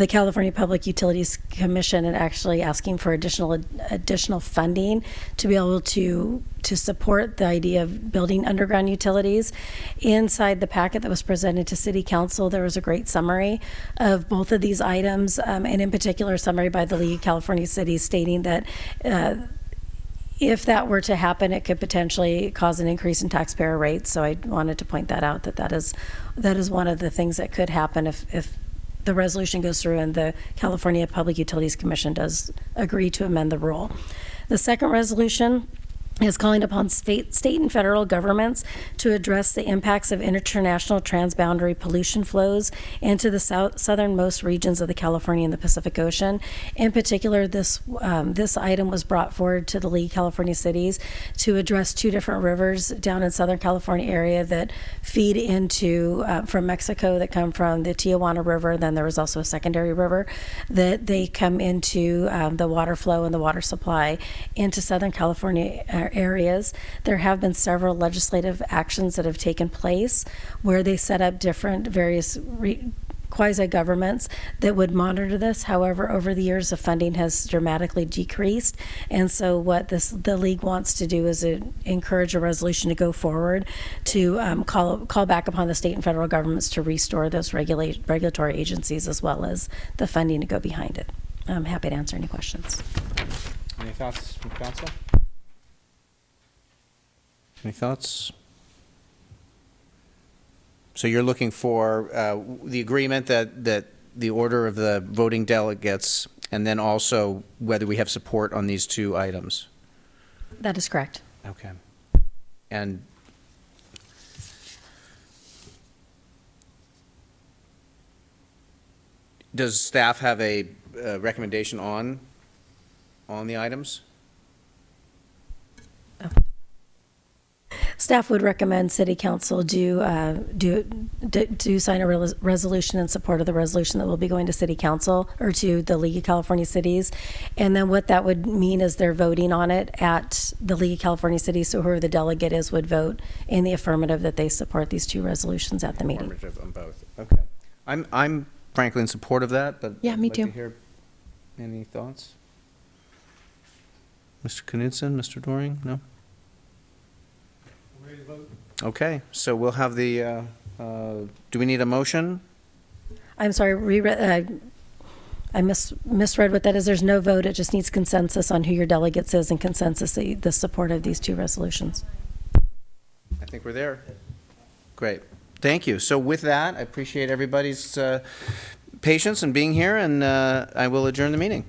California Public Utilities Commission and actually asking for additional funding to be able to support the idea of building underground utilities. Inside the packet that was presented to City Council, there was a great summary of both of these items, and in particular, a summary by the League of California Cities stating that if that were to happen, it could potentially cause an increase in taxpayer rates. So I wanted to point that out, that is one of the things that could happen if the resolution goes through and the California Public Utilities Commission does agree to amend the rule. The second resolution is calling upon state and federal governments to address the impacts of international transboundary pollution flows into the southernmost regions of the California and the Pacific Ocean. In particular, this item was brought forward to the League of California Cities to address two different rivers down in Southern California area that feed into from Mexico, that come from the Tijuana River. Then there was also a secondary river that they come into the water flow and the water supply into Southern California areas. There have been several legislative actions that have taken place where they set up different various quasi-governments that would monitor this. However, over the years, the funding has dramatically decreased. And so what the league wants to do is encourage a resolution to go forward to call back upon the state and federal governments to restore those regulatory agencies as well as the funding to go behind it. I'm happy to answer any questions. Any thoughts from council? Any thoughts? So you're looking for the agreement that the order of the voting delegates, and then also whether we have support on these two items. That is correct. Okay. And does staff have a recommendation on the items? Staff would recommend City Council do sign a resolution in support of the resolution that will be going to City Council or to the League of California Cities. And then what that would mean is they're voting on it at the League of California Cities. So whoever the delegate is would vote in the affirmative that they support these two resolutions at the meeting. Affirmative on both. Okay. I'm frankly in support of that, but Yeah, me I'd like too. to hear any thoughts? Mr. Knudsen, Mr. Doring? No? Okay, so we'll have the, do we need a motion? I'm sorry, I misread what that is. There's no vote. It just needs consensus on who your delegates is and consensus the support of these two resolutions. I think we're there. Great. Thank you. So with that, I appreciate everybody's patience and being here, and I will adjourn the meeting.